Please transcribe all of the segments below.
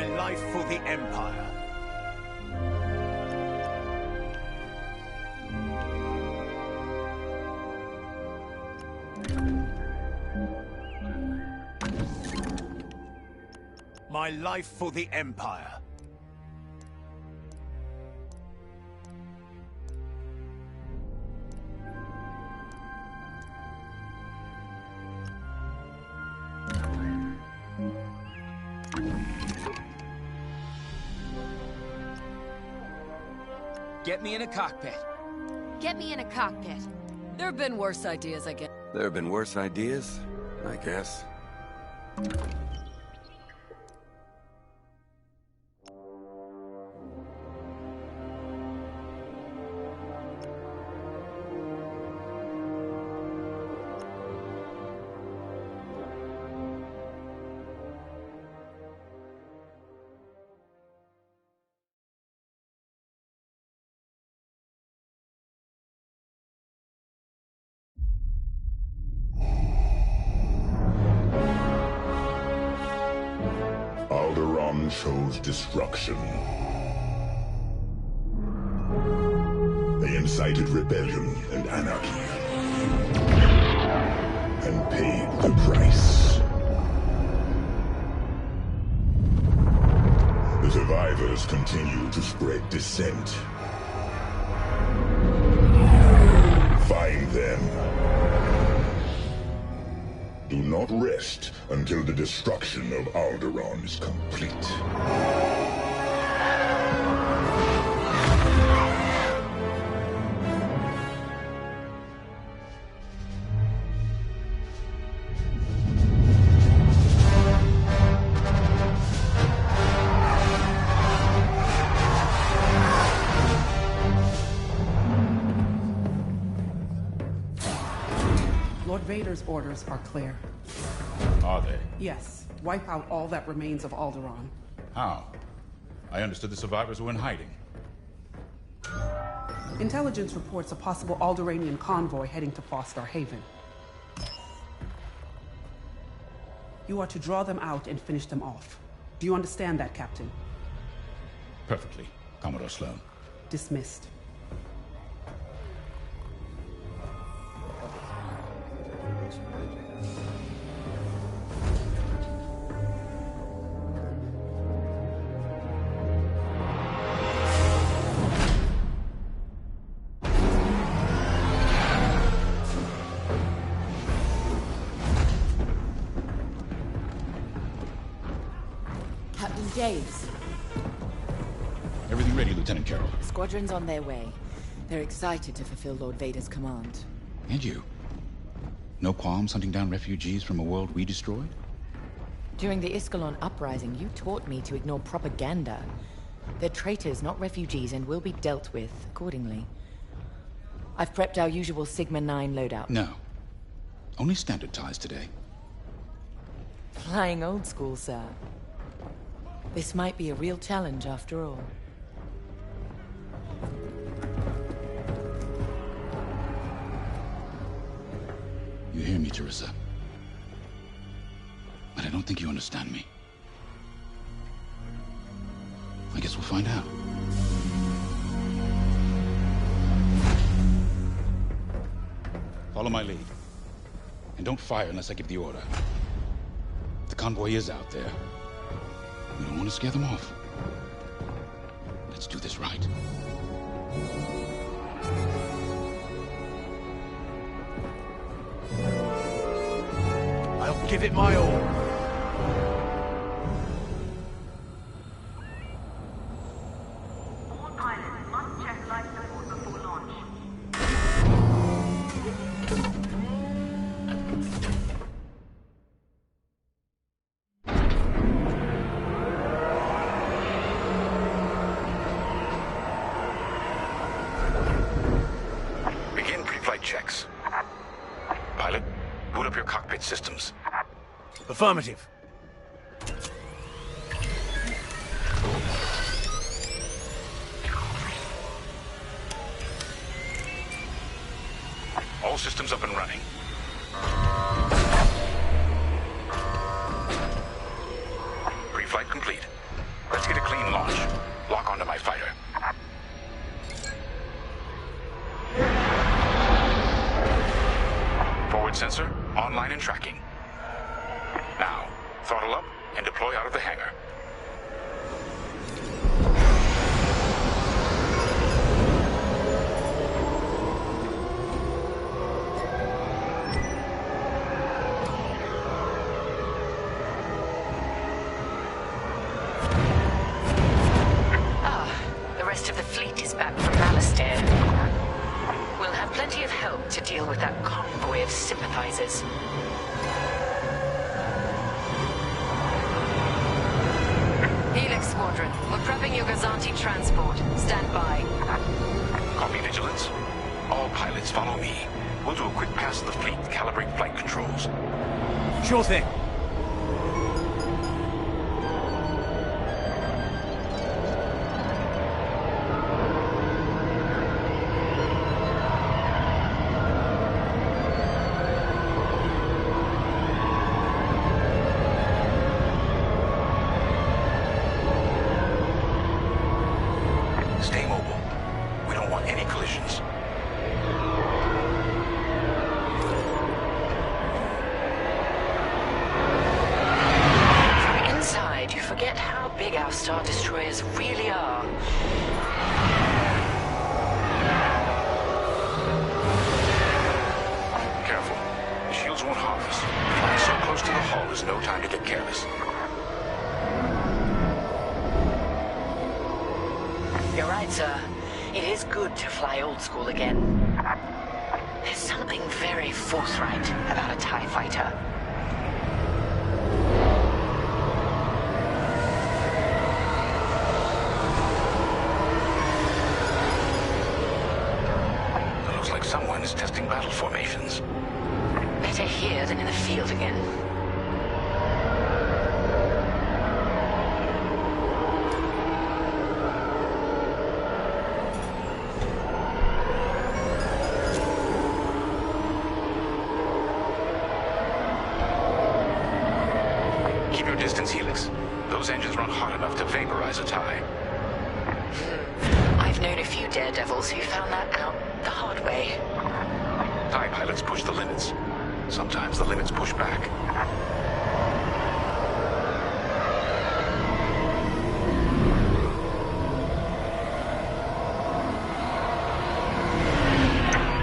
My life for the Empire. My life for the Empire. Get me in a cockpit. Get me in a cockpit. There have been worse ideas, I guess. There have been worse ideas, I guess. Alderaan chose destruction. They incited rebellion and anarchy. And paid the price. The survivors continue to spread dissent. Find them. Do not rest until the destruction of Alderaan is complete. Lord Vader's orders are clear. Are they? Yes. Wipe out all that remains of Alderaan. How? I understood the survivors were in hiding. Intelligence reports a possible Alderaanian convoy heading to Foster Haven. You are to draw them out and finish them off. Do you understand that, Captain? Perfectly, Commodore Sloan. Dismissed. Captain James. Everything ready, Lieutenant Carroll. Squadrons on their way. They're excited to fulfill Lord Vader's command. And you? No qualms hunting down refugees from a world we destroyed? During the Iskalon uprising, you taught me to ignore propaganda. They're traitors, not refugees, and will be dealt with accordingly. I've prepped our usual Sigma-9 loadout. No. Only standard ties today. Flying old school, sir. This might be a real challenge after all. You hear me, Teresa? But I don't think you understand me. I guess we'll find out. Follow my lead. And don't fire unless I give the order. The convoy is out there. We don't want to scare them off. Let's do this right. I'll give it my all. All pilots must check life support before launch. Begin pre-flight checks. Pilot, boot up your cockpit systems. Affirmative. All systems up and running. Pre-flight complete. and launch. Lock onto my fighter. Forward sensor, online and tracking. Now, throttle up and deploy out of the hangar. The rest of the fleet is back from Alistair. We'll have plenty of help to deal with that convoy of sympathizers. Helix Squadron, we're prepping your Gazanti transport. Stand by. Copy, Vigilance. All pilots follow me. We'll do a quick pass of the fleet, calibrate flight controls. Sure thing. Stay mobile. We don't want any collisions. From inside, you forget how big our Star Destroyers really are. Careful. The shields won't harm us. Flying so close to the hull is no time to get careless. You're right, sir. It is good to fly old school again. There's something very forthright about a TIE fighter. It looks like someone is testing battle formations. Better here than in the field again. Keep your distance, Helix. Those engines run hot enough to vaporize a TIE. I've known a few daredevils who found that out the hard way. TIE pilots push the limits. Sometimes the limits push back.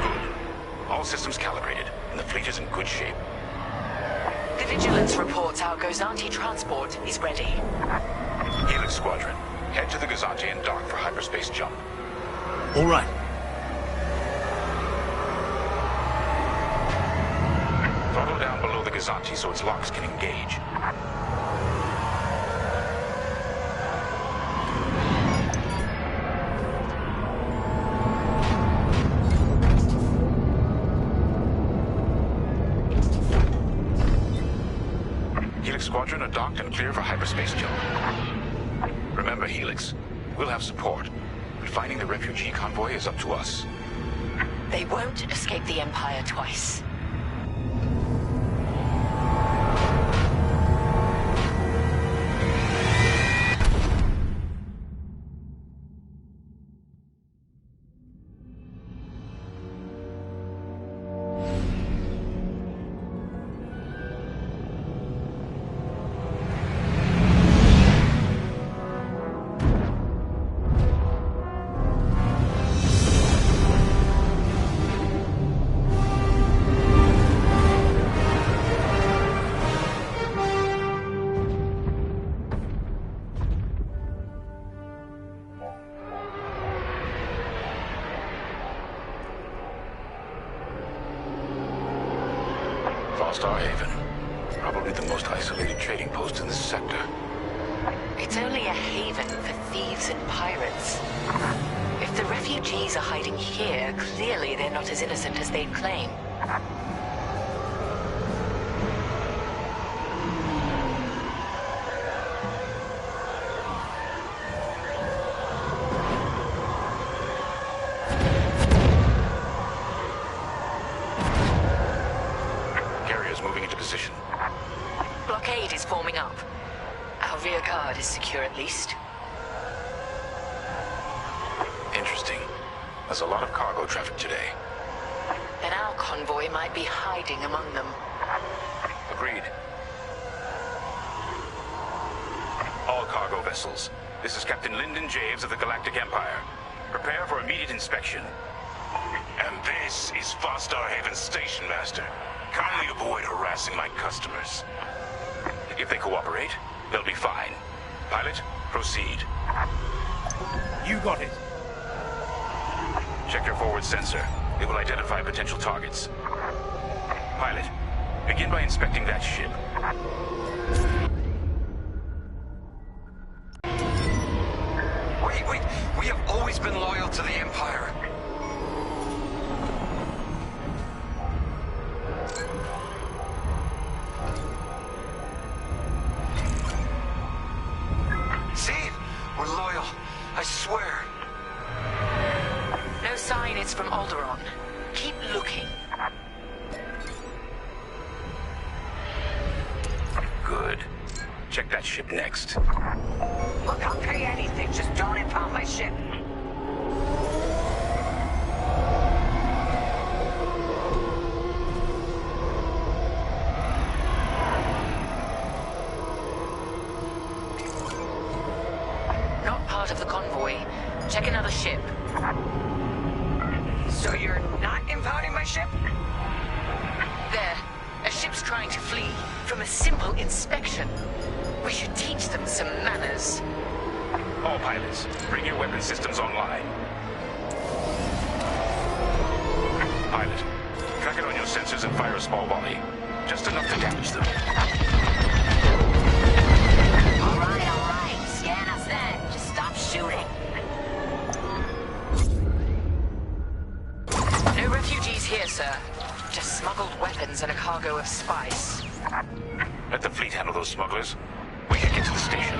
Good. All systems calibrated, and the fleet is in good shape. The Vigilance reports our Gozanti transport is ready. Helix Squadron, head to the Gazanti and dock for hyperspace jump. All right. Throttle down below the Gazanti so its locks can engage. Helix Squadron are docked and clear for hyperspace jump. Remember, Helix, we'll have support, but finding the refugee convoy is up to us. They won't escape the Empire twice. Star Haven. Probably the most isolated trading post in this sector. It's only a haven for thieves and pirates. If the refugees are hiding here, clearly they're not as innocent as they'd claim. Carrier's moving into position. Blockade is forming up. Our rear guard is secure at least. interesting. There's a lot of cargo traffic today. Then our convoy might be hiding among them. Agreed. All cargo vessels. This is Captain Lyndon Javes of the Galactic Empire. Prepare for immediate inspection. And this is Fostar Haven Station Master. Kindly avoid harassing my customers. If they cooperate, they'll be fine. Pilot, proceed. You got it. Check your forward sensor. It will identify potential targets. Pilot, begin by inspecting that ship. Wait. We have always been loyal to the Empire. See? We're loyal. I swear. No sign it's from Alderaan. Keep looking. Good. Check that ship next. Look, I'll pay anything. Just don't impound my ship. Not part of the convoy. Check another ship. So you're not impounding my ship? There. A ship's trying to flee from a simple inspection. We should teach them some manners. All pilots, bring your weapon systems online. Pilot, track it on your sensors and fire a small volley. Just enough to damage them. All right. Scan us then. Just stop shooting. No refugees here, sir. Just smuggled weapons and a cargo of spice. Let the fleet handle those smugglers. We should get to the station.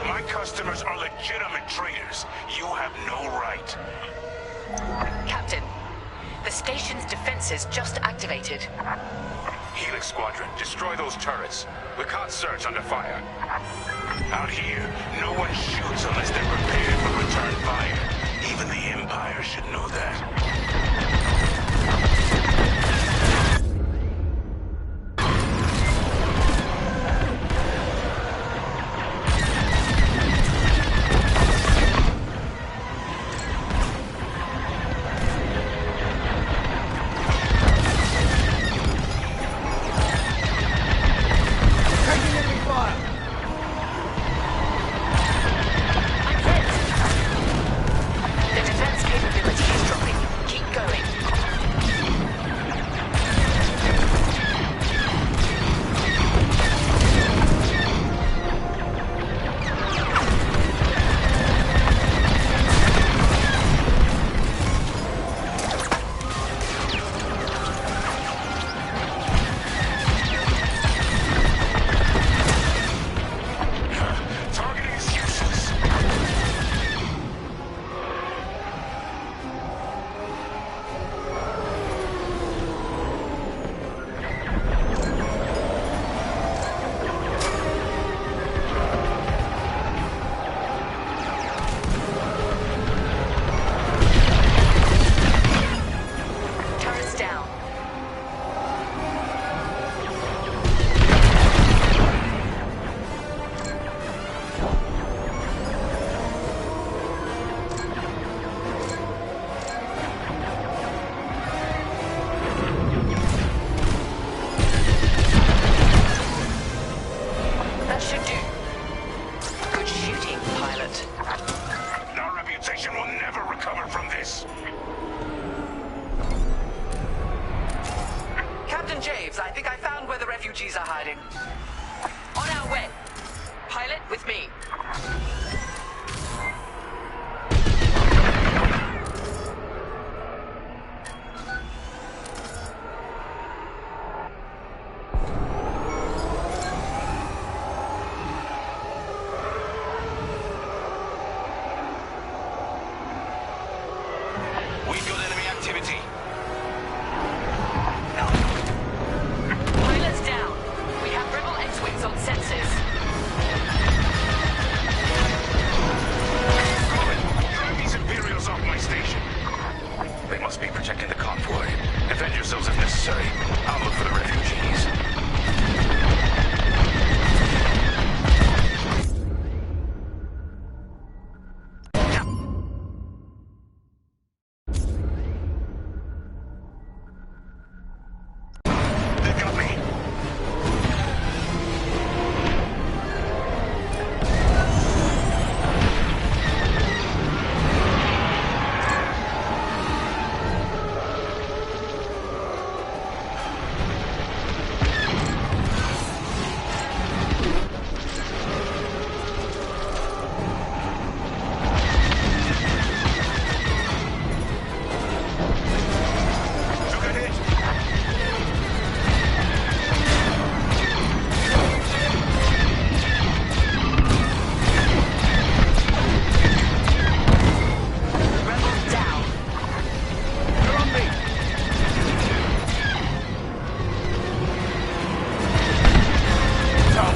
My customers are legitimate traders. You have no right. Captain, the station's defenses just activated. Helix Squadron, destroy those turrets. We can't search under fire. Out here, no one shoots unless they're prepared for return fire. Even the Empire should know that. Taking enemy fire. The defense capability is dropping. Keep going. Targeting is useless. Turrets down. That should do. Good shooting, pilot. Our reputation will never recover from this. Captain Javes, I think I found where the refugees are hiding. On our way. Pilot, with me.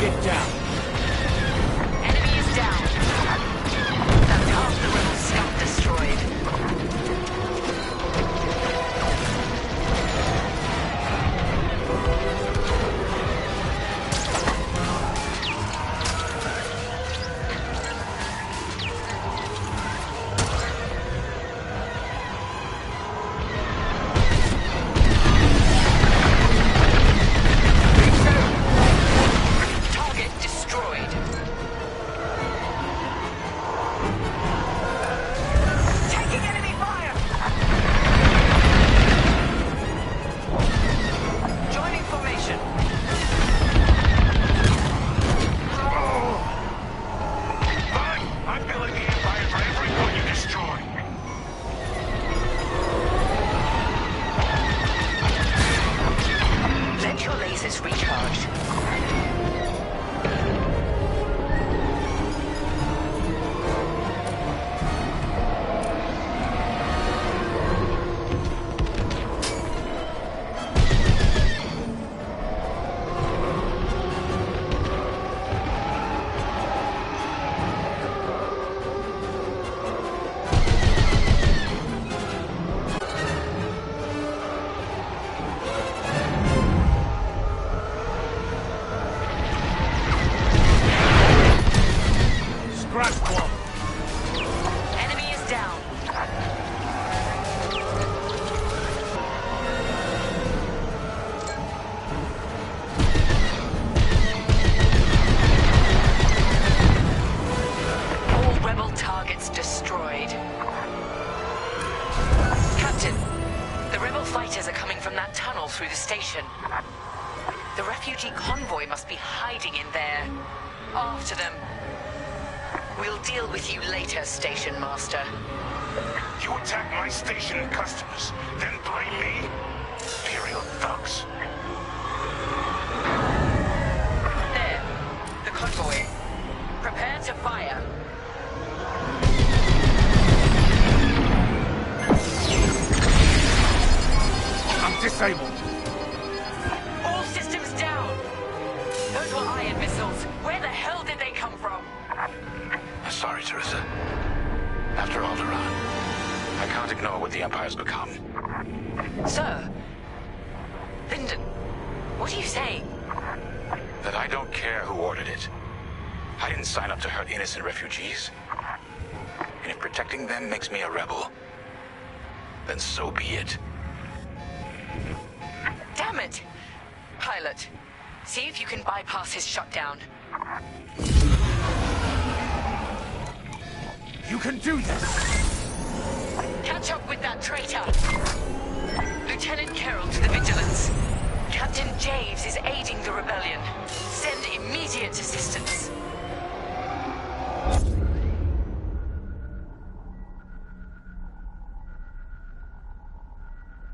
Target down. Enemy is down. That's half the rebel scum destroyed. Through the station. The refugee convoy must be hiding in there. After them. We'll deal with you later, Station Master. You attack my station and customers, then blame me? Imperial thugs. There. The convoy. Prepare to fire. I'm disabled. All systems down. Those were iron missiles. Where the hell did they come from? Sorry, Teresa. After Alderaan, I can't ignore what the Empire's become. Sir. Lyndon, what are you saying? That I don't care who ordered it. I didn't sign up to hurt innocent refugees. And if protecting them makes me a rebel, then so be it. Damn it! Pilot, see if you can bypass his shutdown. You can do this! Catch up with that traitor! Lieutenant Carroll to the Vigilance. Captain Javes is aiding the rebellion. Send immediate assistance.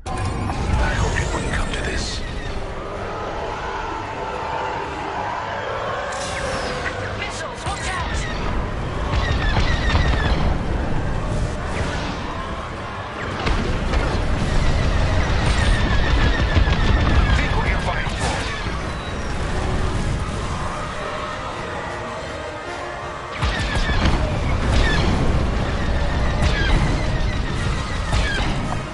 I hoped it wouldn't come to this. Missiles, watch out! Think what you're fighting for.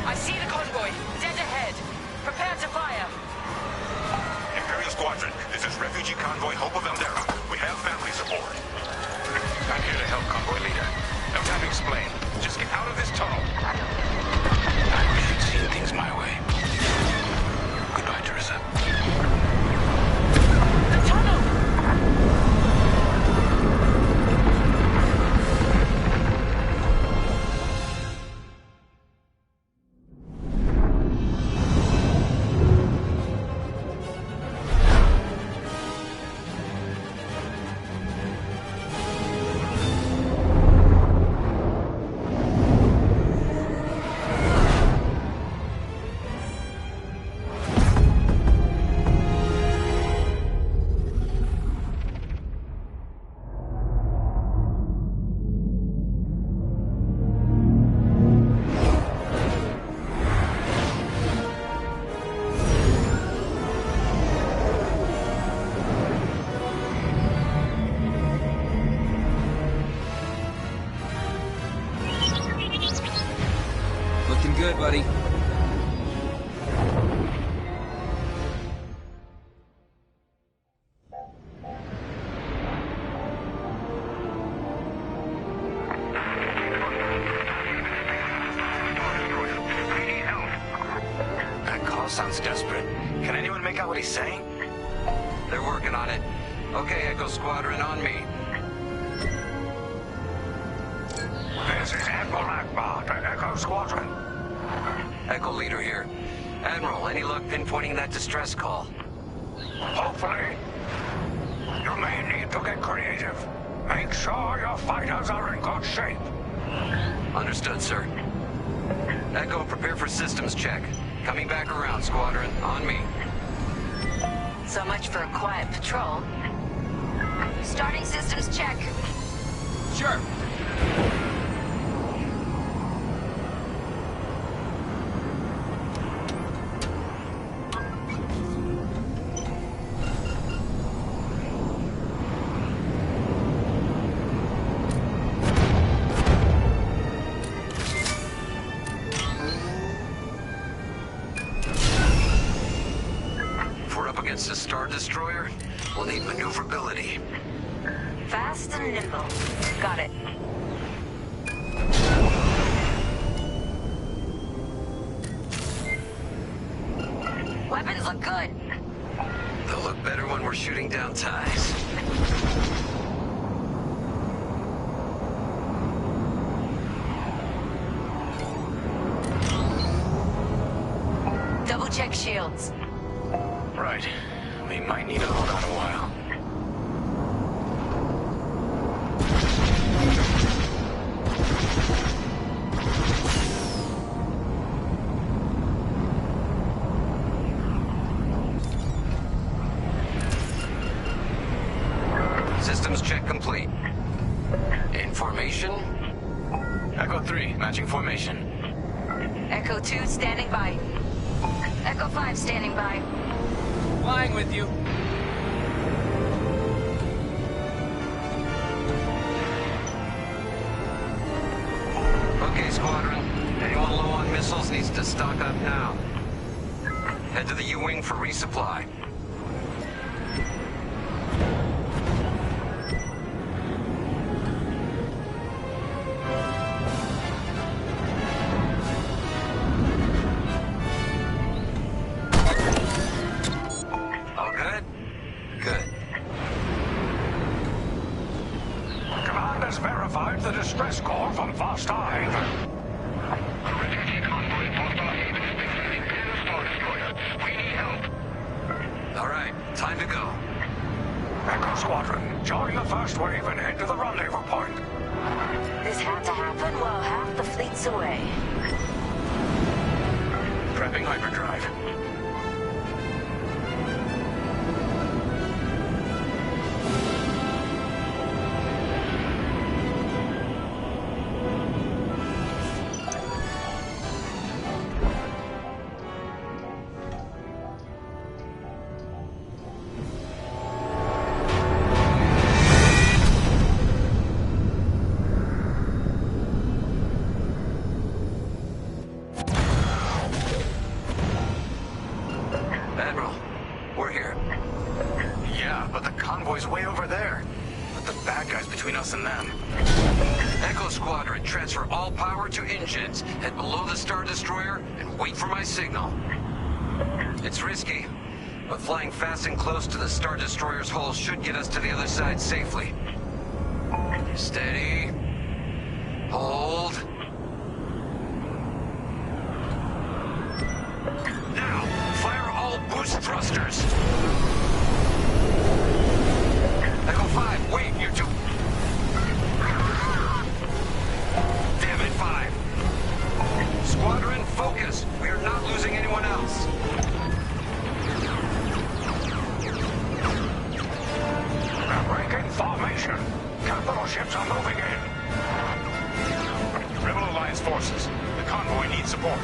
I see the convoy. Dead ahead. Prepare to fire. Imperial Squadron, this is Refugee Convoy Hope of Eldera. We have families aboard. I'm here to help, convoy leader. No time to explain. Just get out of this tunnel. I wish you'd seen things my way. Goodbye, Teresa. The tunnel! on it. Okay, Echo Squadron, on me. This is Admiral Akbar to Echo Squadron. Echo Leader here. Admiral, any luck pinpointing that distress call? Hopefully. You may need to get creative. Make sure your fighters are in good shape. Understood, sir. Echo, prepare for systems check. Coming back around, Squadron. On me. So much for a quiet patrol. Starting systems check. Sure. If we're up against a Star Destroyer, we'll need maneuverability. Fast and nimble. Got it. Weapons look good. They'll look better when we're shooting down ties. Double check shields. Right. We might need to hold on a while. Systems check complete. In formation? Echo 3, matching formation. Echo 2 standing by. Echo 5 standing by. Flying with you. Okay, Squadron. Anyone low on missiles needs to stock up now. Head to the U-Wing for resupply. All good? Good. Command has verified the distress call from Fast Hive. All right, time to go. Echo Squadron, join the first wave and head to the rendezvous point. This had to happen while half the fleet's away. Prepping hyperdrive. Admiral, we're here. Yeah, but the convoy's way over there. Put the bad guys between us and them. Echo Squadron, transfer all power to engines. Head below the Star Destroyer and wait for my signal. It's risky, but flying fast and close to the Star Destroyer's hull should get us to the other side safely. Steady. Hold. Now, fire all boost thrusters. Echo 5, wait, you two. Damn it, 5. Squadron, focus. We are not losing anyone else. Breaking formation. Capital ships are moving in. Rebel Alliance forces. The convoy needs support.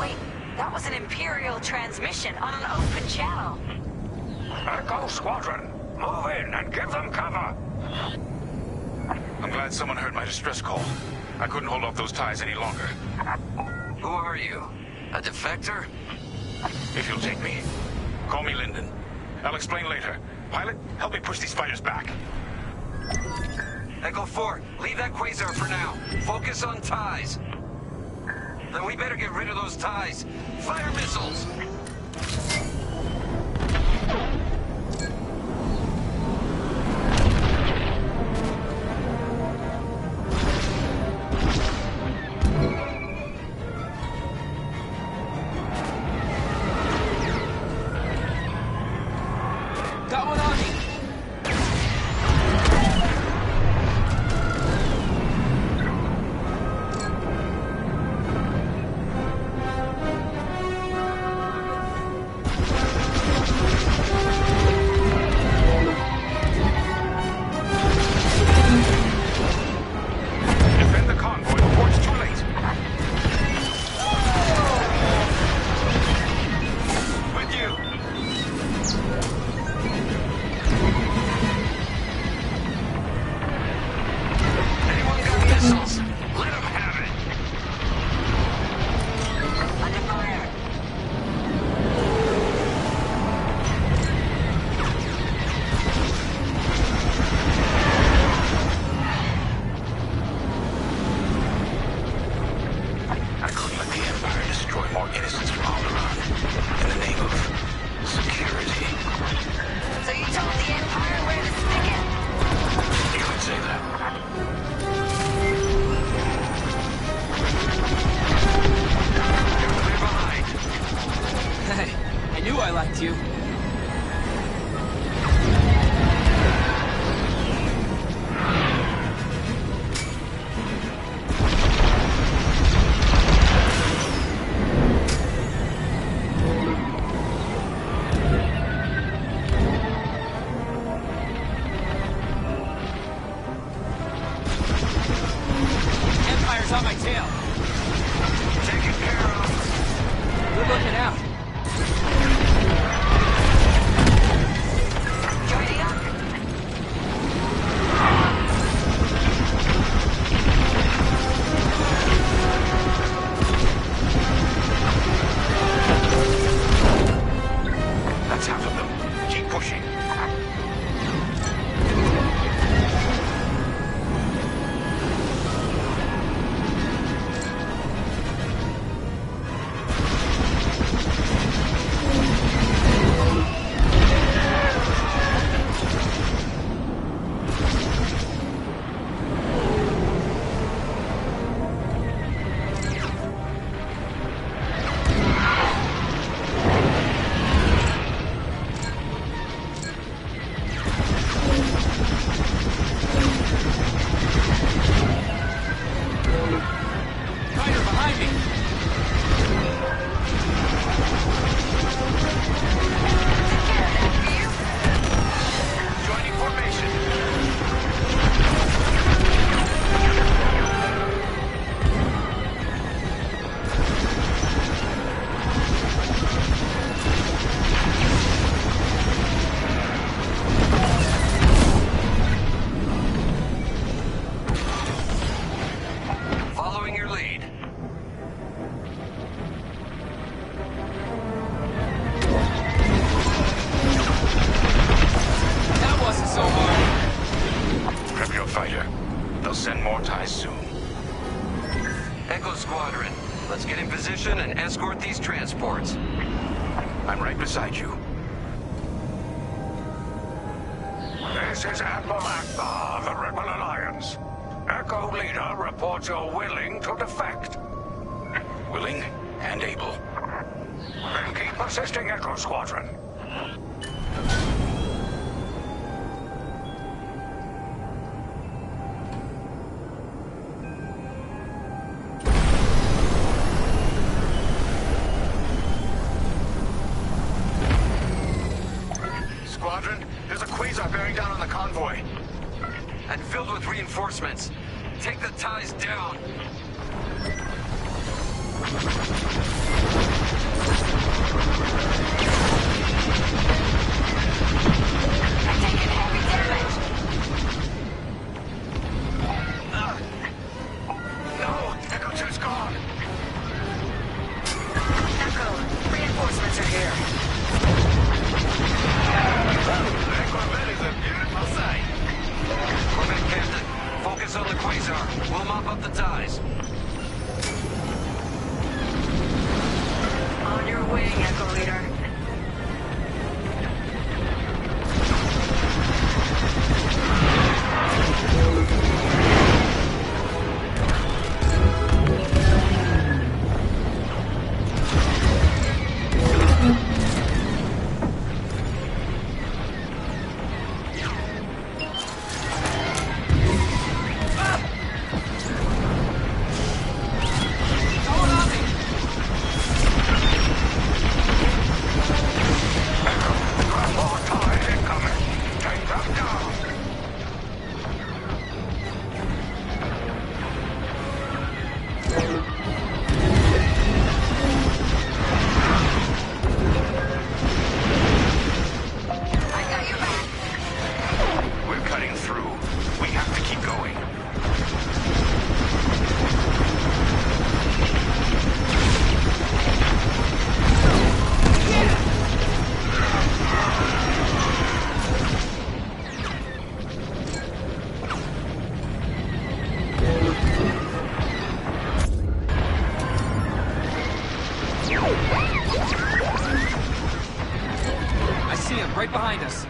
Wait, that was an Imperial transmission on an open channel. Echo Squadron, move in and give them cover. I'm glad someone heard my distress call. I couldn't hold off those ties any longer. Who are you? A defector? If you'll take me. Call me Lyndon. I'll explain later. Pilot, help me push these fighters back. Echo 4, leave that quasar for now. Focus on ties. Then we better get rid of those ties. Fire missiles! Got one on me! Defend the convoy before it's too late. With you. Anyone got missiles? Let them have it. Under fire. I couldn't let the Empire destroy more innocents from Alderaan in the name of security. So you told the Empire where to stick it? You could say that. You're clear behind. Hey, I knew I liked you. Empire's on my tail. Taken care of. Good looking out. Joining up. That's half of them. Keep pushing. Fighter behind me! Joining formation. Following your lead. That wasn't so hard. Prep your fighter. They'll send more ties soon. Echo Squadron, let's get in position and escort these transports. I'm right beside you. This is Admiral Akbar of the Rebel Alliance. Echo Leader reports you're willing to defect. Willing and able. Then keep assisting Echo Squadron. Squadron, there's a quasar bearing down on the convoy. And filled with reinforcements. Take the ties down. I'm taking heavy damage. No! Echo 2's gone! Echo, reinforcements are here. Echo is a beautiful sight. Corvette Captain, focus on the quasar. We'll mop up the ties. On your wing, Echo Leader. behind us.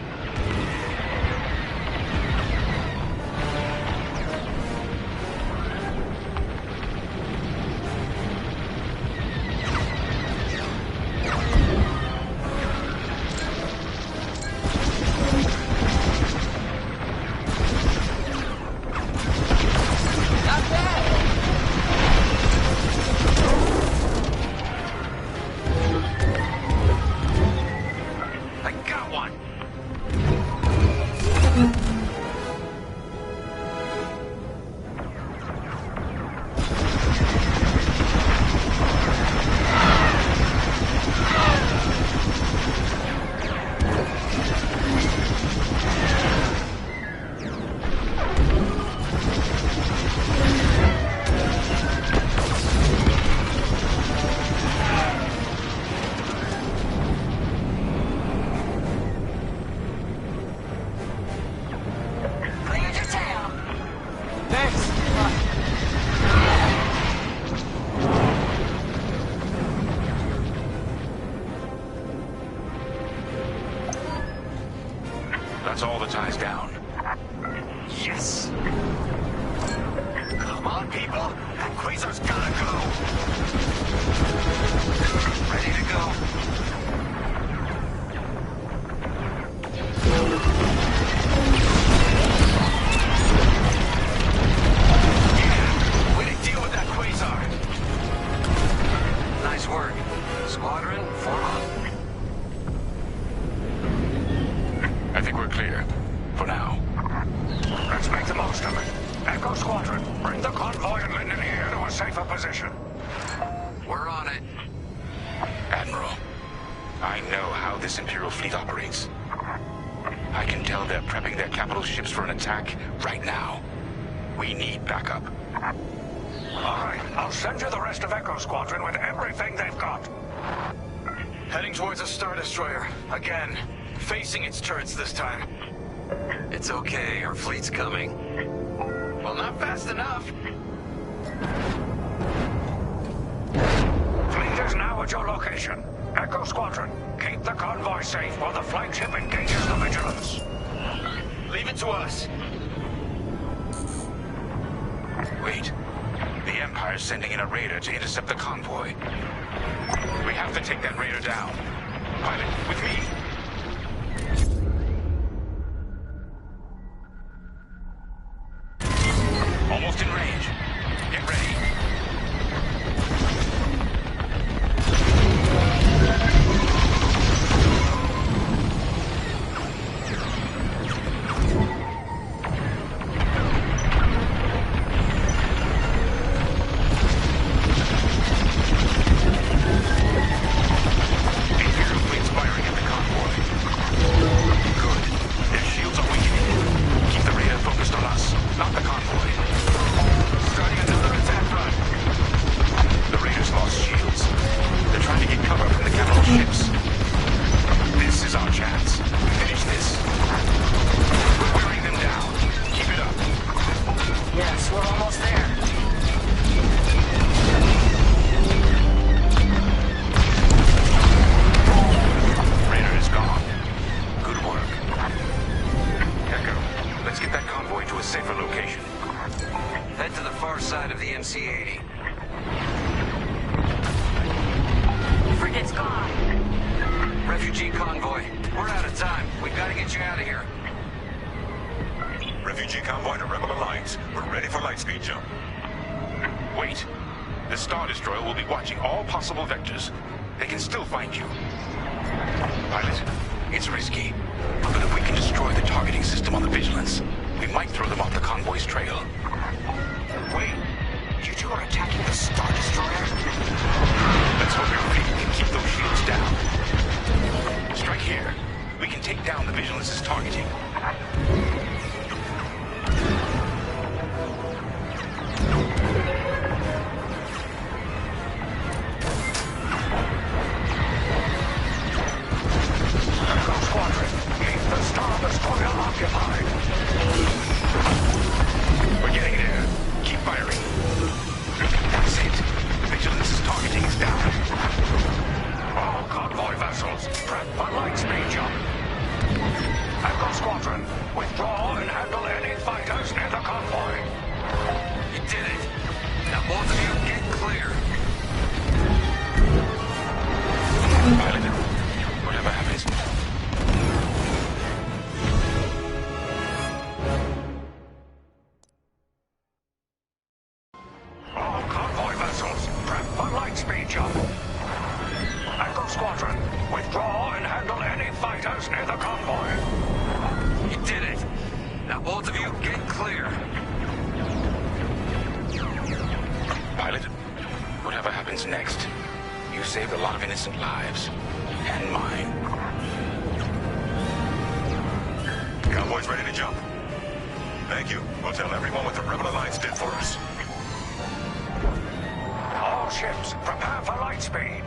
That's all the ties down. Yes! Come on, people! That Quasar's gotta go! Ready to go. Yeah! Way to deal with that Quasar! Nice work. Squadron, form up. I think we're clear. For now. Let's make the most of it. Echo Squadron, bring the convoy and Linden here to a safer position. We're on it. Admiral, I know how this Imperial fleet operates. I can tell they're prepping their capital ships for an attack right now. We need backup. All right, I'll send you the rest of Echo Squadron with everything they've got. Heading towards a Star Destroyer. Again. Facing its turrets this time. It's okay, our fleet's coming. Well, not fast enough. Fleet is now at your location. Echo Squadron, keep the convoy safe while the flagship engages the Vigilance. Leave it to us. Wait. The Empire's sending in a raider to intercept the convoy. We have to take that raider down. Pilot, with me. Almost in range. Get ready. Imperial fleet's firing at the convoy. Good. Their shields are weakening. Keep the radar focused on us, not the convoy. Starting another attack run. The raiders lost shields. They're trying to get cover from the capital ships. This is our chance. Finish this. We're wearing them down. Keep it up. Yes, we're almost there. Raider is gone. Good work. Echo, let's get that convoy to a safer location. Head to the far side of the MC-80. Frigate's gone. Refugee convoy. We're out of time. We've got to get you out of here. Refugee convoy to Rebel Alliance. We're ready for lightspeed jump. Wait. The Star Destroyer will be watching all possible vectors. They can still find you. Pilot, it's risky. But if we can destroy the targeting system on the Vigilance, we might throw them off the convoy's trail. Wait, you two are attacking the Star Destroyer? Let's hope your fleet can keep those shields down. Strike here. We can take down the Vigilance's targeting. Echo Squadron, keep the Star Destroyer occupied. We're getting there. Keep firing. That's it. The Vigilance's targeting is down. All convoy vessels, prep for lightspeed jump. Squadron, withdraw and handle any fighters near the convoy. You did it. Now both of you get clear. Pilot, whatever happens. All convoy vessels, prep for light speed jump. Echo Squadron, withdraw and handle any fighters near the convoy. You did it. Now both of you get clear. Pilot, whatever happens next, you saved a lot of innocent lives. And mine. Convoy's ready to jump. Thank you. We'll tell everyone what the Rebel Alliance did for us. All ships, prepare for light speed.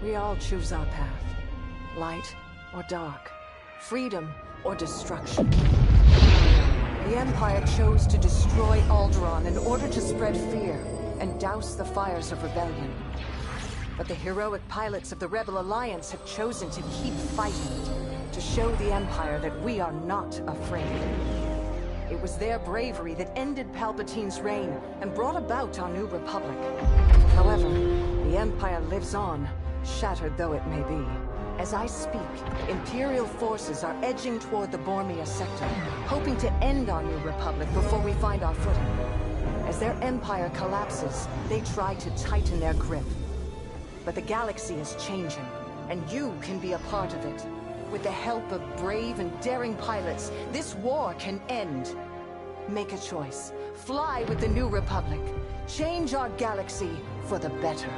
We all choose our path. Light or dark. Freedom or destruction. The Empire chose to destroy Alderaan in order to spread fear and douse the fires of rebellion. But the heroic pilots of the Rebel Alliance have chosen to keep fighting, to show the Empire that we are not afraid. It was their bravery that ended Palpatine's reign and brought about our new republic. However, the Empire lives on, shattered though it may be. As I speak, Imperial forces are edging toward the Bormia sector, hoping to end our new republic before we find our footing. As their empire collapses, they try to tighten their grip. But the galaxy is changing, and you can be a part of it. With the help of brave and daring pilots, this war can end. Make a choice. Fly with the new republic. Change our galaxy for the better.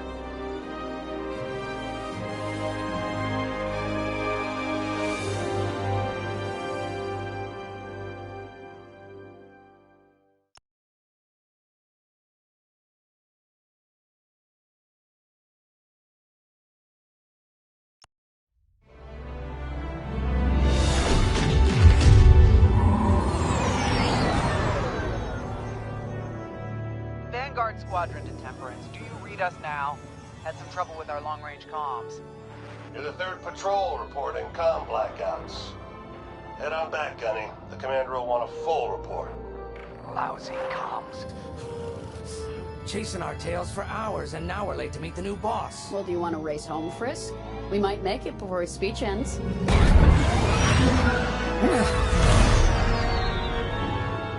Squadron to Temperance. Do you read us now? Had some trouble with our long-range comms. You're the 3rd patrol reporting comm blackouts. Head on back, Gunny. The commander will want a full report. Lousy comms. Chasing our tails for hours, and now we're late to meet the new boss. Well, do you want to race home, Frisk? We might make it before his speech ends.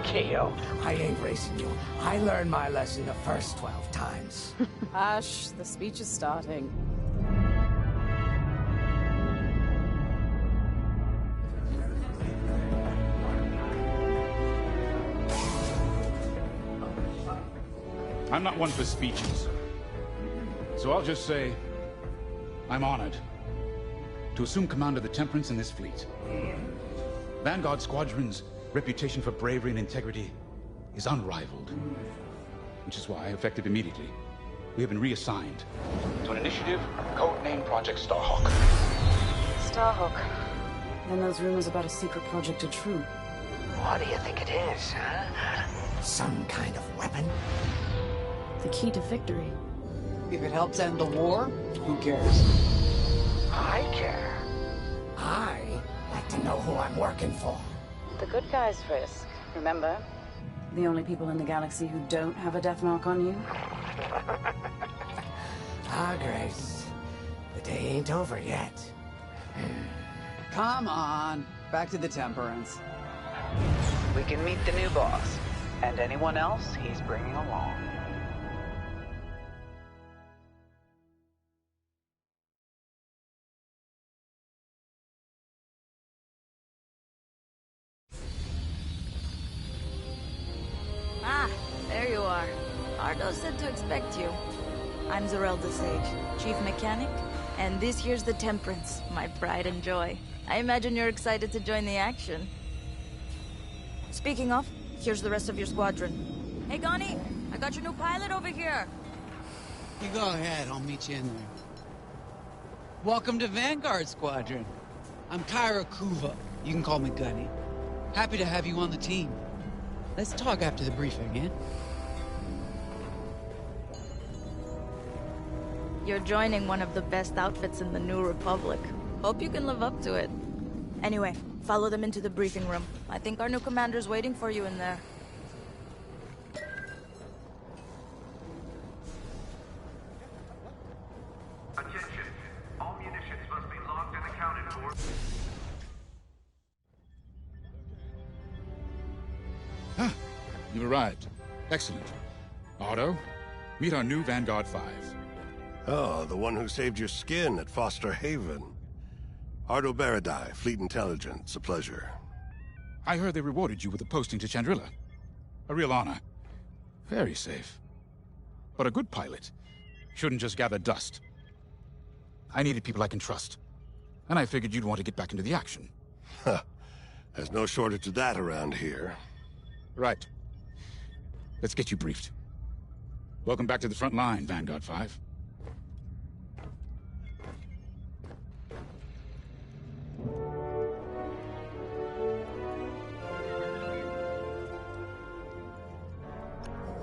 Keo, I ain't racing you. I learned my lesson the first 12 times. Hush, the speech is starting. I'm not one for speeches. So I'll just say, I'm honored to assume command of the Temperance in this fleet. Vanguard Squadron's reputation for bravery and integrity is unrivaled, which is why, effective immediately, we have been reassigned to an initiative codenamed Project Starhawk. Starhawk. Then those rumors about a secret project are true. What do you think it is, huh? Some kind of weapon? The key to victory. If it helps end the war, who cares? I care. I like to know who I'm working for. The good guys, Frisk. Remember? The only people in the galaxy who don't have a death mark on you? Ah, Grace. The day ain't over yet. Come on. Back to the Temperance. We can meet the new boss. And anyone else he's bringing along. Ah, there you are. Ardo said to expect you. I'm Zorelda Sage, Chief Mechanic, and this here's the Temperance, my pride and joy. I imagine you're excited to join the action. Speaking of, here's the rest of your squadron. Hey, Gunny, I got your new pilot over here. You go ahead, I'll meet you in there. Welcome to Vanguard, Squadron. I'm Kyra Kuva. You can call me Gunny. Happy to have you on the team. Let's talk after the briefing, yeah? You're joining one of the best outfits in the New Republic. Hope you can live up to it. Anyway, follow them into the briefing room. I think our new commander's waiting for you in there. Attention. All munitions must be logged and accounted for. Ah, you've arrived. Excellent. Otto, meet our new Vanguard 5. Oh, the one who saved your skin at Foster Haven. Ardo Baradai, Fleet Intelligence. A pleasure. I heard they rewarded you with a posting to Chandrila. A real honor. Very safe. But a good pilot shouldn't just gather dust. I needed people I can trust. And I figured you'd want to get back into the action. Huh. There's no shortage of that around here. Right. Let's get you briefed. Welcome back to the front line, Vanguard 5.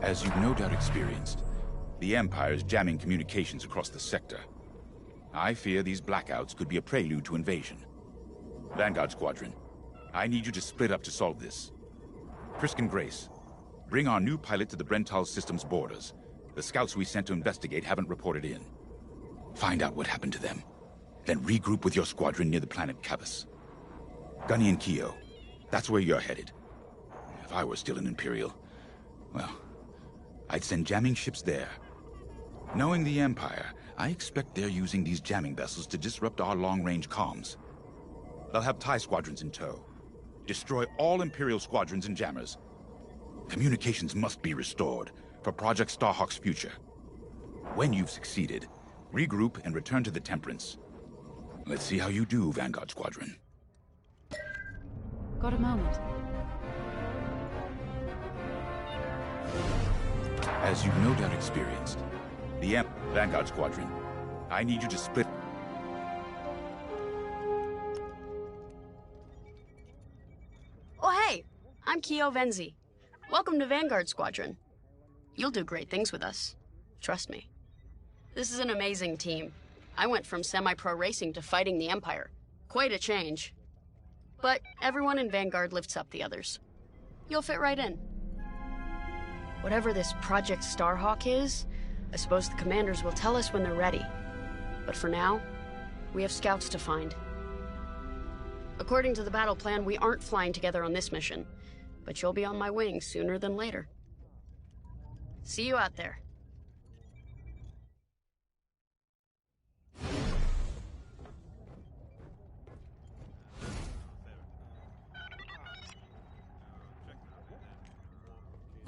As you've no doubt experienced, the Empire is jamming communications across the sector. I fear these blackouts could be a prelude to invasion. Vanguard Squadron, I need you to split up to solve this. Frisk and Grace, bring our new pilot to the Brental system's borders. The scouts we sent to investigate haven't reported in. Find out what happened to them. Then regroup with your squadron near the planet Cavus. Gunny and Keo, that's where you're headed. If I were still an Imperial, well, I'd send jamming ships there. Knowing the Empire, I expect they're using these jamming vessels to disrupt our long-range comms. They'll have TIE squadrons in tow. Destroy all Imperial squadrons and jammers. Communications must be restored for Project Starhawk's future. When you've succeeded, regroup and return to the Temperance. Let's see how you do, Vanguard Squadron. Got a moment? As you've no doubt experienced, the Vanguard Squadron, I need you to split... Oh hey, I'm Keo Venzi. Welcome to Vanguard Squadron. You'll do great things with us. Trust me. This is an amazing team. I went from semi-pro racing to fighting the Empire. Quite a change. But everyone in Vanguard lifts up the others. You'll fit right in. Whatever this Project Starhawk is, I suppose the commanders will tell us when they're ready. But for now, we have scouts to find. According to the battle plan, we aren't flying together on this mission, but you'll be on my wing sooner than later. See you out there.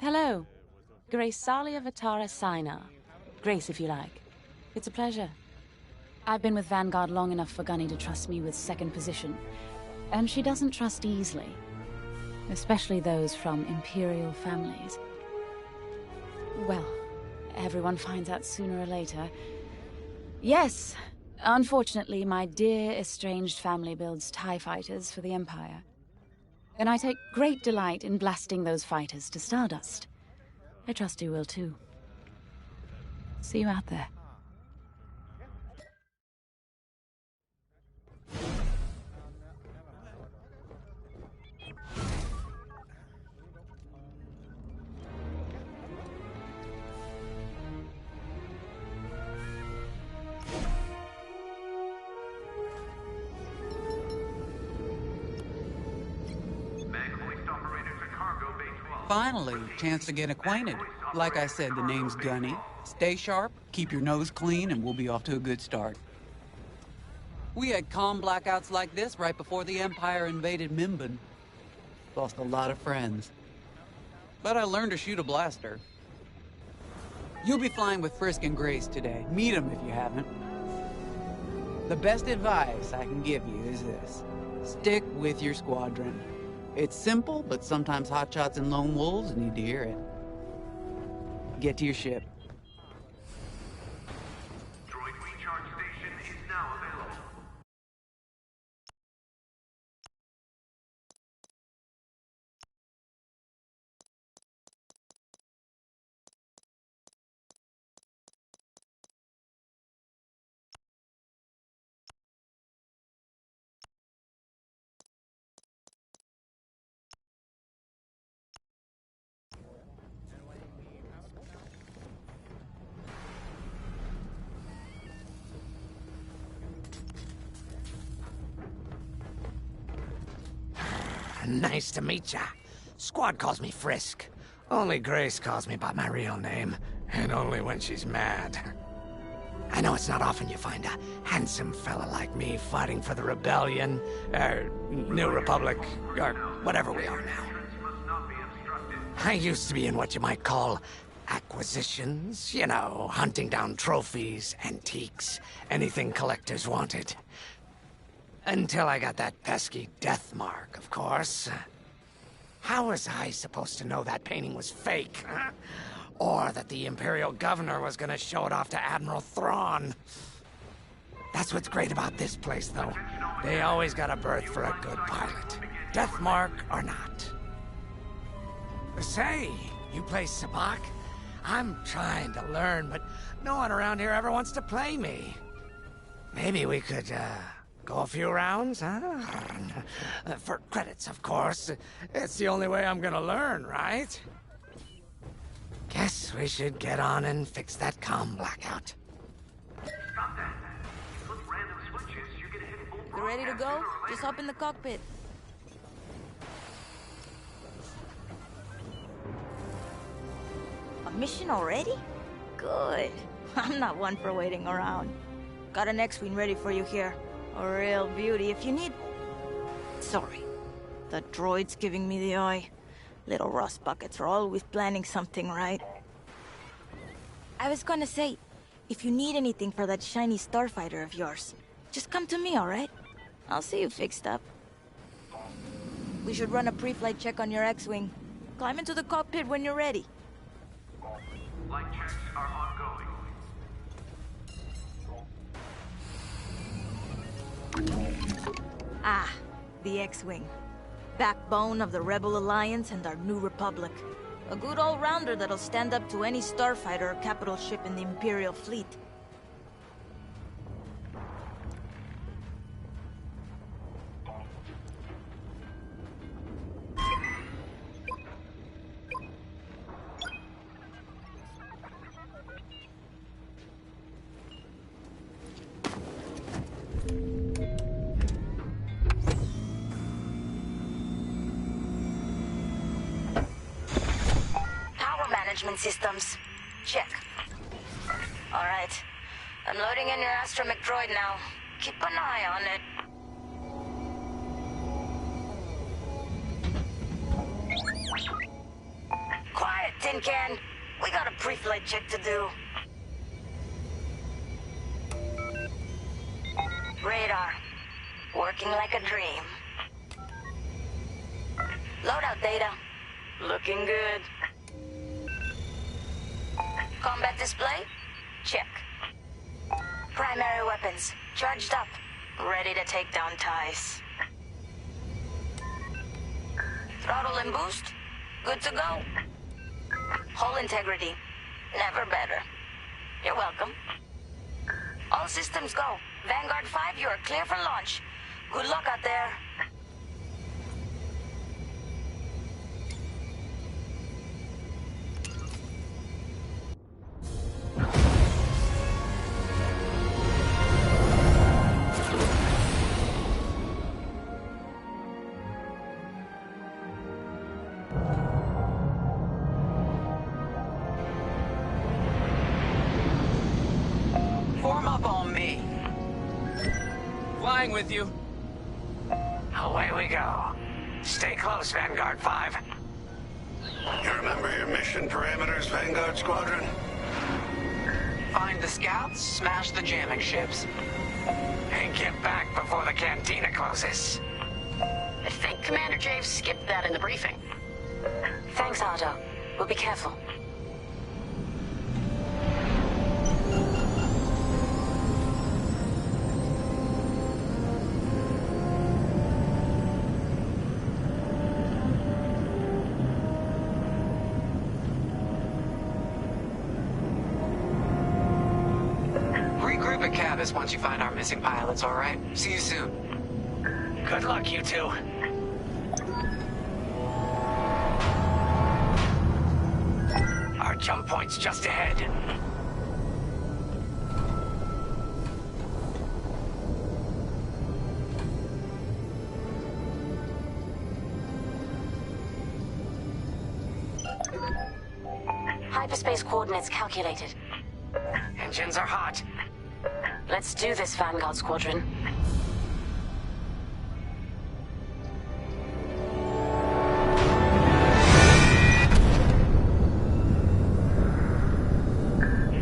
Hello. Grace Salia Vatara Sina. Grace, if you like. It's a pleasure. I've been with Vanguard long enough for Gunny to trust me with second position. And she doesn't trust easily. Especially those from Imperial families. Well, everyone finds out sooner or later. Yes, unfortunately, my dear estranged family builds TIE fighters for the Empire. And I take great delight in blasting those fighters to stardust. I trust you will too. See you out there. Finally, chance to get acquainted. Like I said, the name's Gunny. Stay sharp, keep your nose clean, and we'll be off to a good start. We had comm blackouts like this right before the Empire invaded Mimban. Lost a lot of friends. But I learned to shoot a blaster. You'll be flying with Frisk and Grace today. Meet them if you haven't. The best advice I can give you is this. Stick with your squadron. It's simple, but sometimes hotshots and lone wolves need to hear it. Get to your ship. Droid recharge station is now available. Nice to meet ya. Squad calls me Frisk. Only Grace calls me by my real name, and only when she's mad. I know it's not often you find a handsome fella like me fighting for the Rebellion, or New Republic, or whatever we are now. I used to be in what you might call acquisitions, you know, hunting down trophies, antiques, anything collectors wanted. Until I got that pesky death mark, of course. How was I supposed to know that painting was fake, huh? Or that the Imperial Governor was gonna show it off to Admiral Thrawn? That's what's great about this place, though. They always got a berth for a good pilot. Death mark or not. Say, you play Sabak? I'm trying to learn, but no one around here ever wants to play me. Maybe we could, go a few rounds, huh? For credits, of course. It's the only way I'm gonna learn, right? Guess we should get on and fix that comm blackout. You ready to go? Just hop in the cockpit. A mission already? Good. I'm not one for waiting around. Got an X-Wing ready for you here. A real beauty if you need... Sorry. The droid's giving me the eye. Little rust buckets are always planning something, right? I was gonna say, if you need anything for that shiny starfighter of yours, just come to me, alright? I'll see you fixed up. We should run a pre-flight check on your X-Wing. Climb into the cockpit when you're ready. Flight checks are ongoing. Ah, the X-Wing. Backbone of the Rebel Alliance and our new Republic. A good all-rounder that'll stand up to any starfighter or capital ship in the Imperial fleet. Systems. Check. Alright. I'm loading in your astromech droid now. Keep an eye on it. Quiet, Tin Can. We got a pre-flight check to do. Radar. Working like a dream. Loadout data. Looking good. Combat display? Check. Primary weapons, charged up, ready to take down TIEs. Throttle and boost, good to go. Hull integrity, never better. You're welcome. All systems go. Vanguard 5, you are clear for launch. Good luck out there. With you. Away we go. Stay close, Vanguard 5. You remember your mission parameters, Vanguard Squadron? Find the scouts, smash the jamming ships. And get back before the cantina closes. I think Commander Javes skipped that in the briefing. Thanks, Otto. We'll be careful. Once you find our missing pilots, all right? See you soon. Good luck, you two. Our jump point's just ahead. Hyperspace coordinates calculated. Engines are hot. Let's do this, Vanguard Squadron.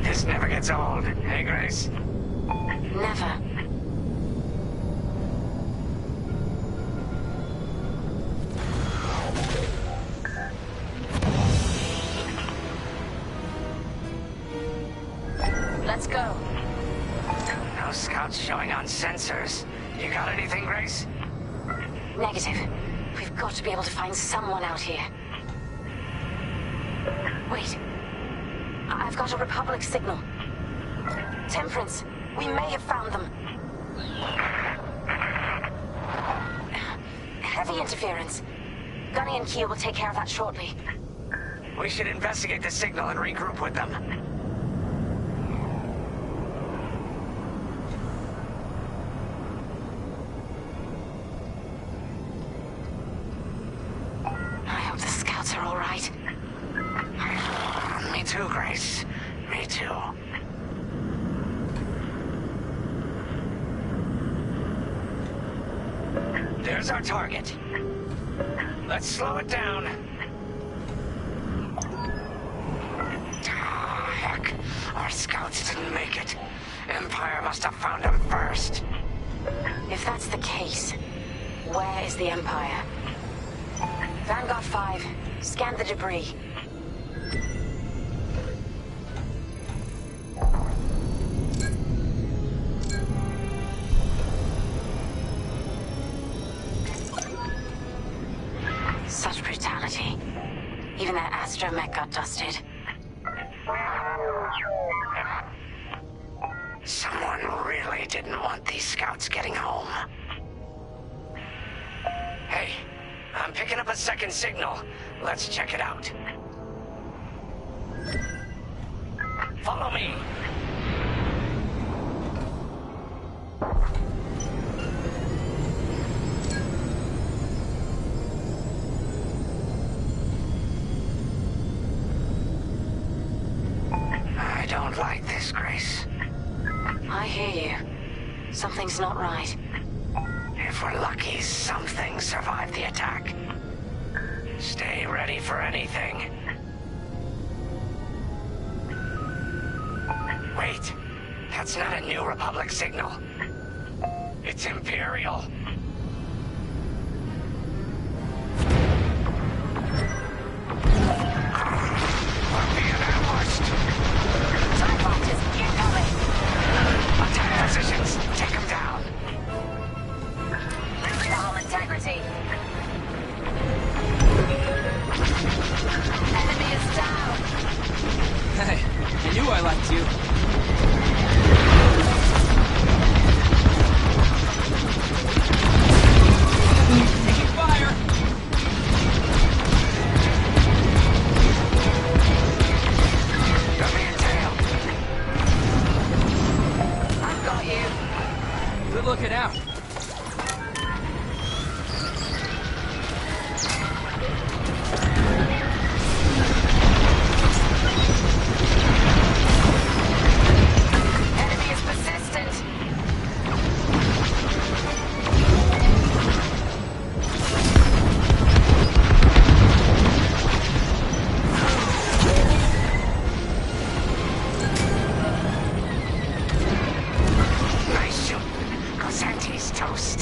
This never gets old, hey, Grace? Never. Let's go. No scouts showing on sensors. You got anything, Grace? Negative. We've got to be able to find someone out here. Wait. I've got a Republic signal. Temperance, we may have found them. Heavy interference. Gunny and Keel will take care of that shortly. We should investigate the signal and regroup with them. I hope the scouts are all right. Me too, Grace. Me too. There's our target. Let's slow it down. Ah, heck. Our scouts didn't make it. Empire must have found them first. If that's the case, where is the Empire? Vanguard 5, scan the debris. Such brutality. Even that astromech got dusted. Someone really didn't want these scouts getting home. Hey, I'm picking up a second signal. Let's check it out. Follow me. I don't like this, Grace. I hear you. Something's not right. If we're lucky, something survived the attack. Stay ready for anything. Wait, that's not a New Republic signal. It's Imperial. We're being ambushed. TIE fighters, incoming. Attack positions, take them down. Hull integrity. Enemy is down. Hey, I knew I liked you. Taking fire! Got me in tail. I've got you. Good looking out. Enemy is persistent. Nice shoot. Cosante's toast.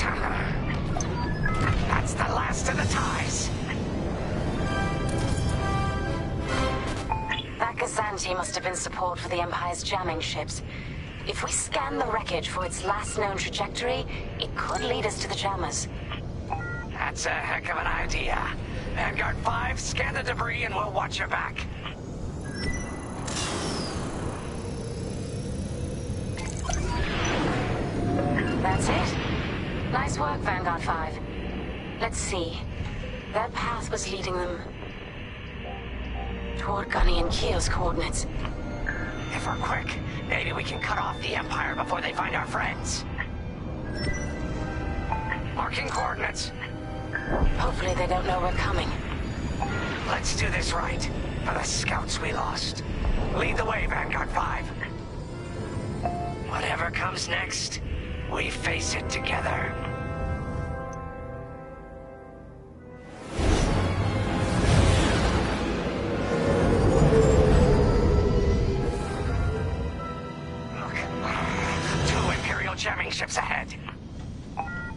That's the last of the ties. That Gazanti must have been support for the Empire's jamming ships. If we scan the wreckage for its last known trajectory, it could lead us to the jammers. That's a heck of an idea. Vanguard 5, scan the debris and we'll watch your back. That's it. Nice work, Vanguard 5. Let's see. That path was leading them toward Gunny and Keel's coordinates. If we're quick, maybe we can cut off the Empire before they find our friends. Marking coordinates. Hopefully they don't know we're coming. Let's do this right. for the scouts we lost. Lead the way, Vanguard 5. Whatever comes next, we face it together. Look, 2 Imperial jamming ships ahead.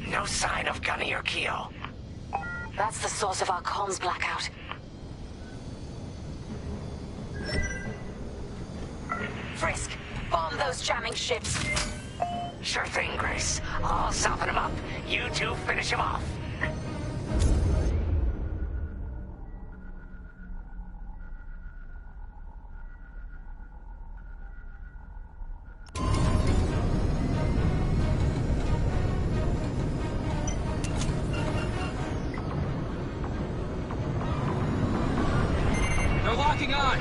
No sign of Gunny or Keo. That's the source of our comms blackout. Frisk, bomb those jamming ships. Sure thing, Grace. I'll soften him up. You two finish him off. They're locking on!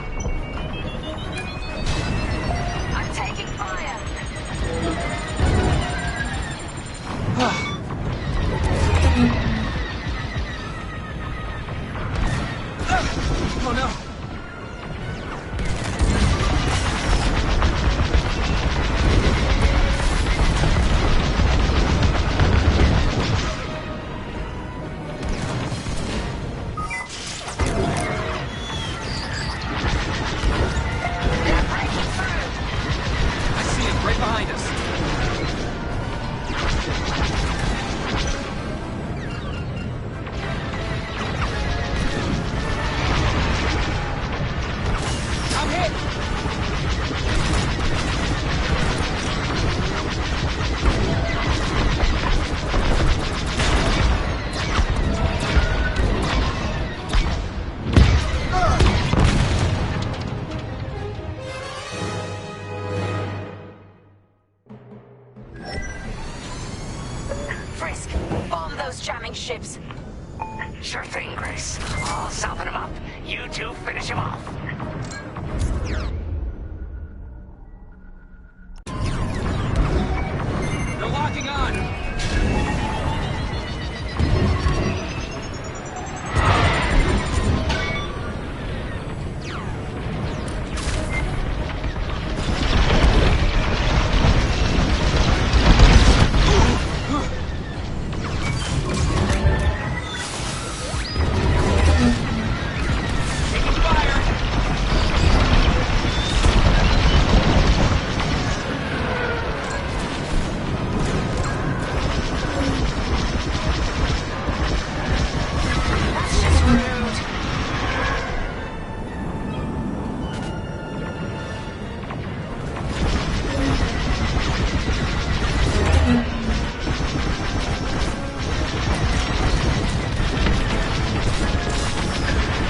I'm taking fire! Oh no! I see him right behind us. I'm hit! Frisk, bomb those jamming ships. Sure thing, Grace. I'll soften him up. You two finish him off. They're locking on! Taking fire! That's just rude.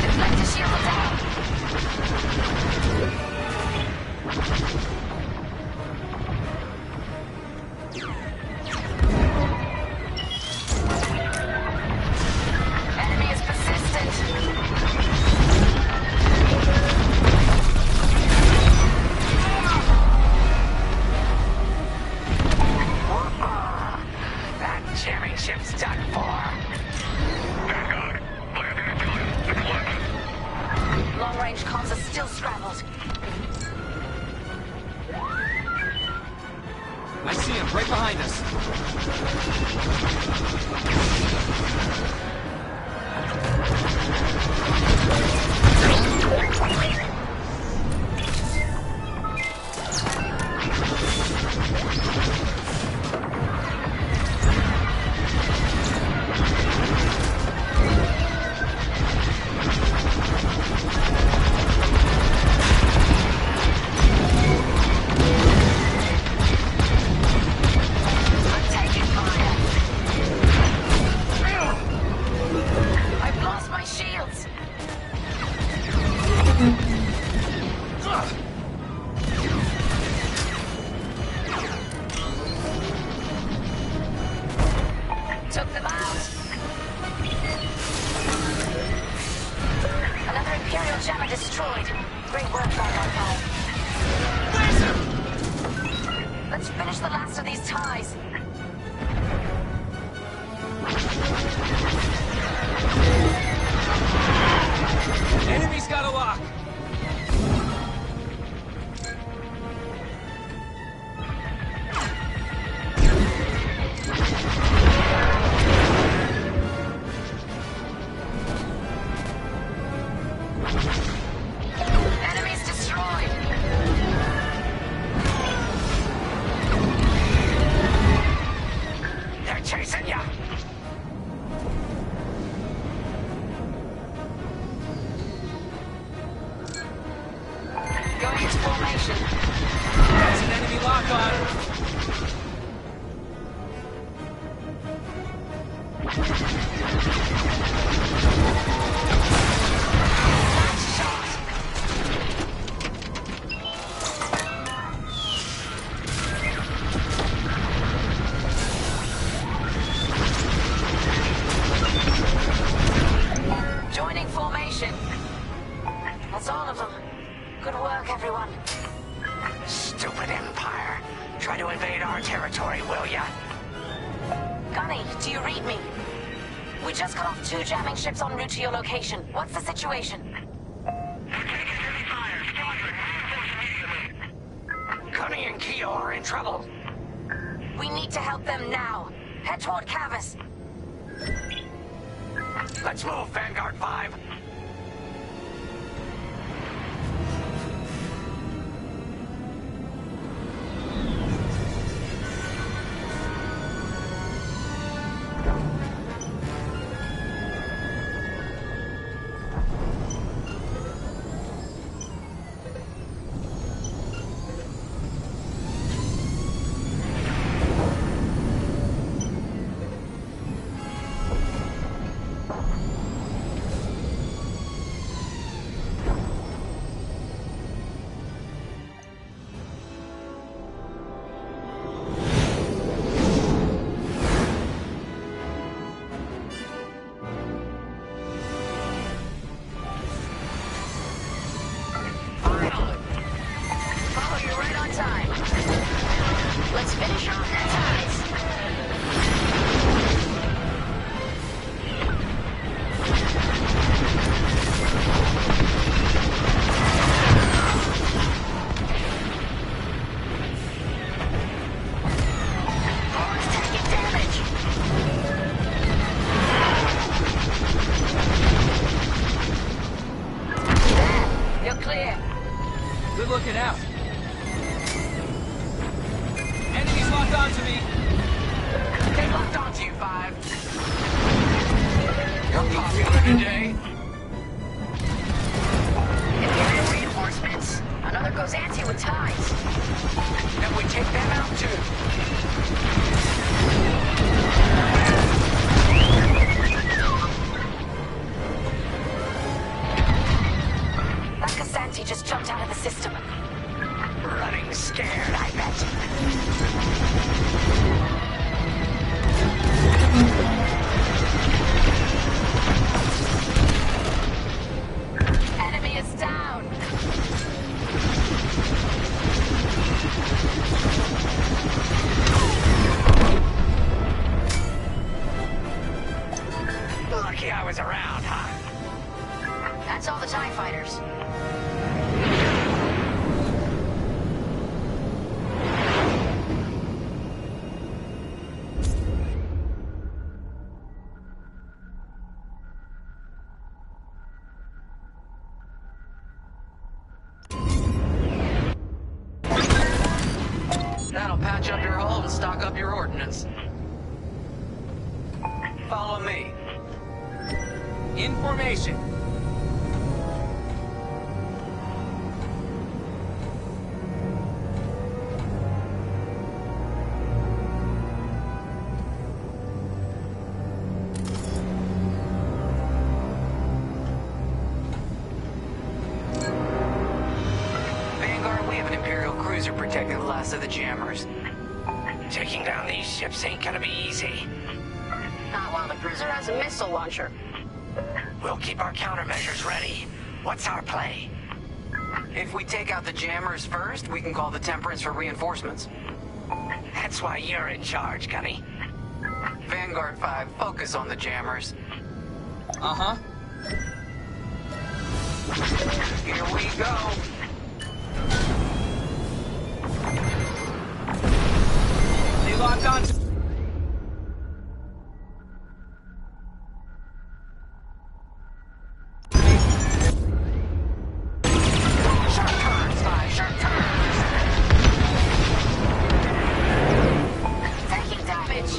Deflector shield down. Enemy is persistent. That jamming ship's done for. Vanguard, land intel. It's left. Long-range comms are still scrambled. I see him right behind us. I'm taking fire. I've lost my shields. Took them out. Another Imperial jammer destroyed. Great work, Vanguard 5. Let's finish the last of these ties. Enemy's got a lock! chasing ya! Going into formation. That's an enemy lock-on. Joining formation. That's all of them. Good work, everyone. Stupid Empire. Try to invade our territory, will ya? Gunny, do you read me? We just cut off 2 jamming ships en route to your location. What's the situation? Gunny and Keo are in trouble. We need to help them now. Head toward Cavus. Let's move, Vanguard 5. Let's finish off their ties. Board's taking damage. There, you're clear. Good looking out. Enemies locked onto me. They locked onto you, 5. You're popular today. Imperial reinforcements. Another goes anti with ties. And we take them out too. That Cassanti just jumped out of the system. Running scared, I bet. Enemy is down. Lucky I was around, huh? That's all the TIE fighters. That'll patch up your hull and stock up your ordnance. Follow me. In formation. Vanguard, we have an Imperial cruiser protecting the last of the jammers. Taking down these ships ain't gonna be easy. Not while the cruiser has a missile launcher. We'll keep our countermeasures ready. What's our play? If we take out the jammers first, we can call the Temperance for reinforcements. That's why you're in charge, Gunny. Vanguard 5, focus on the jammers. Uh-huh. Here we go. They locked onto... Taking damage.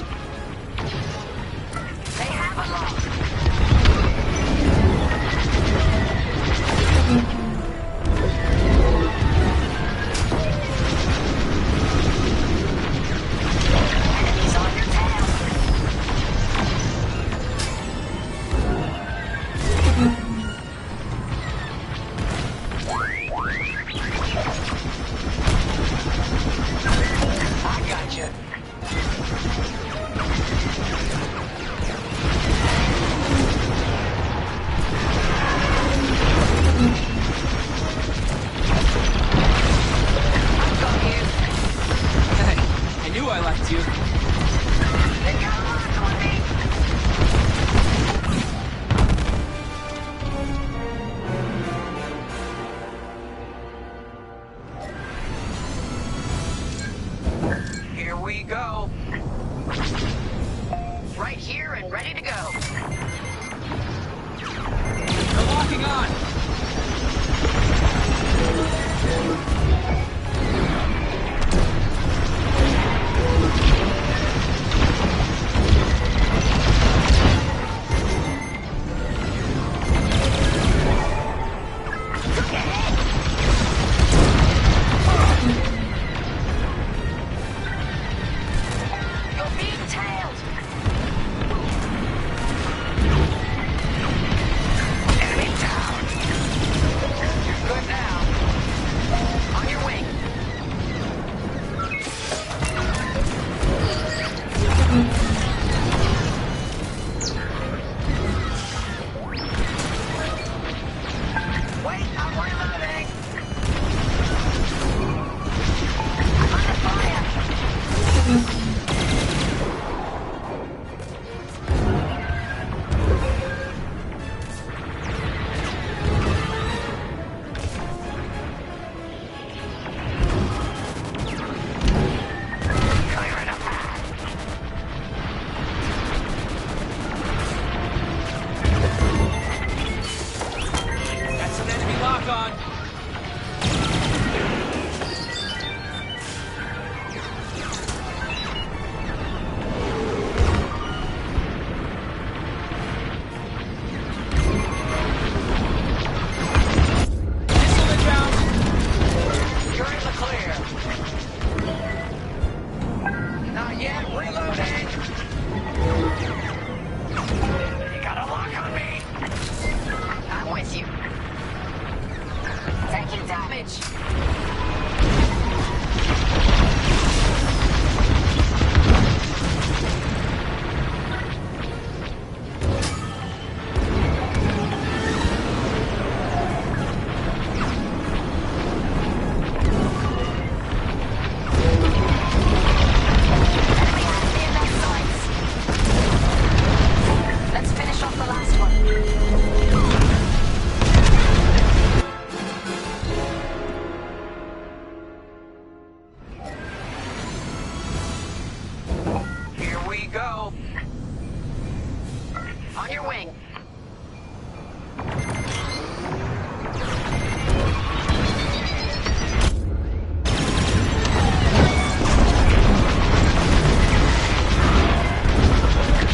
On your wing.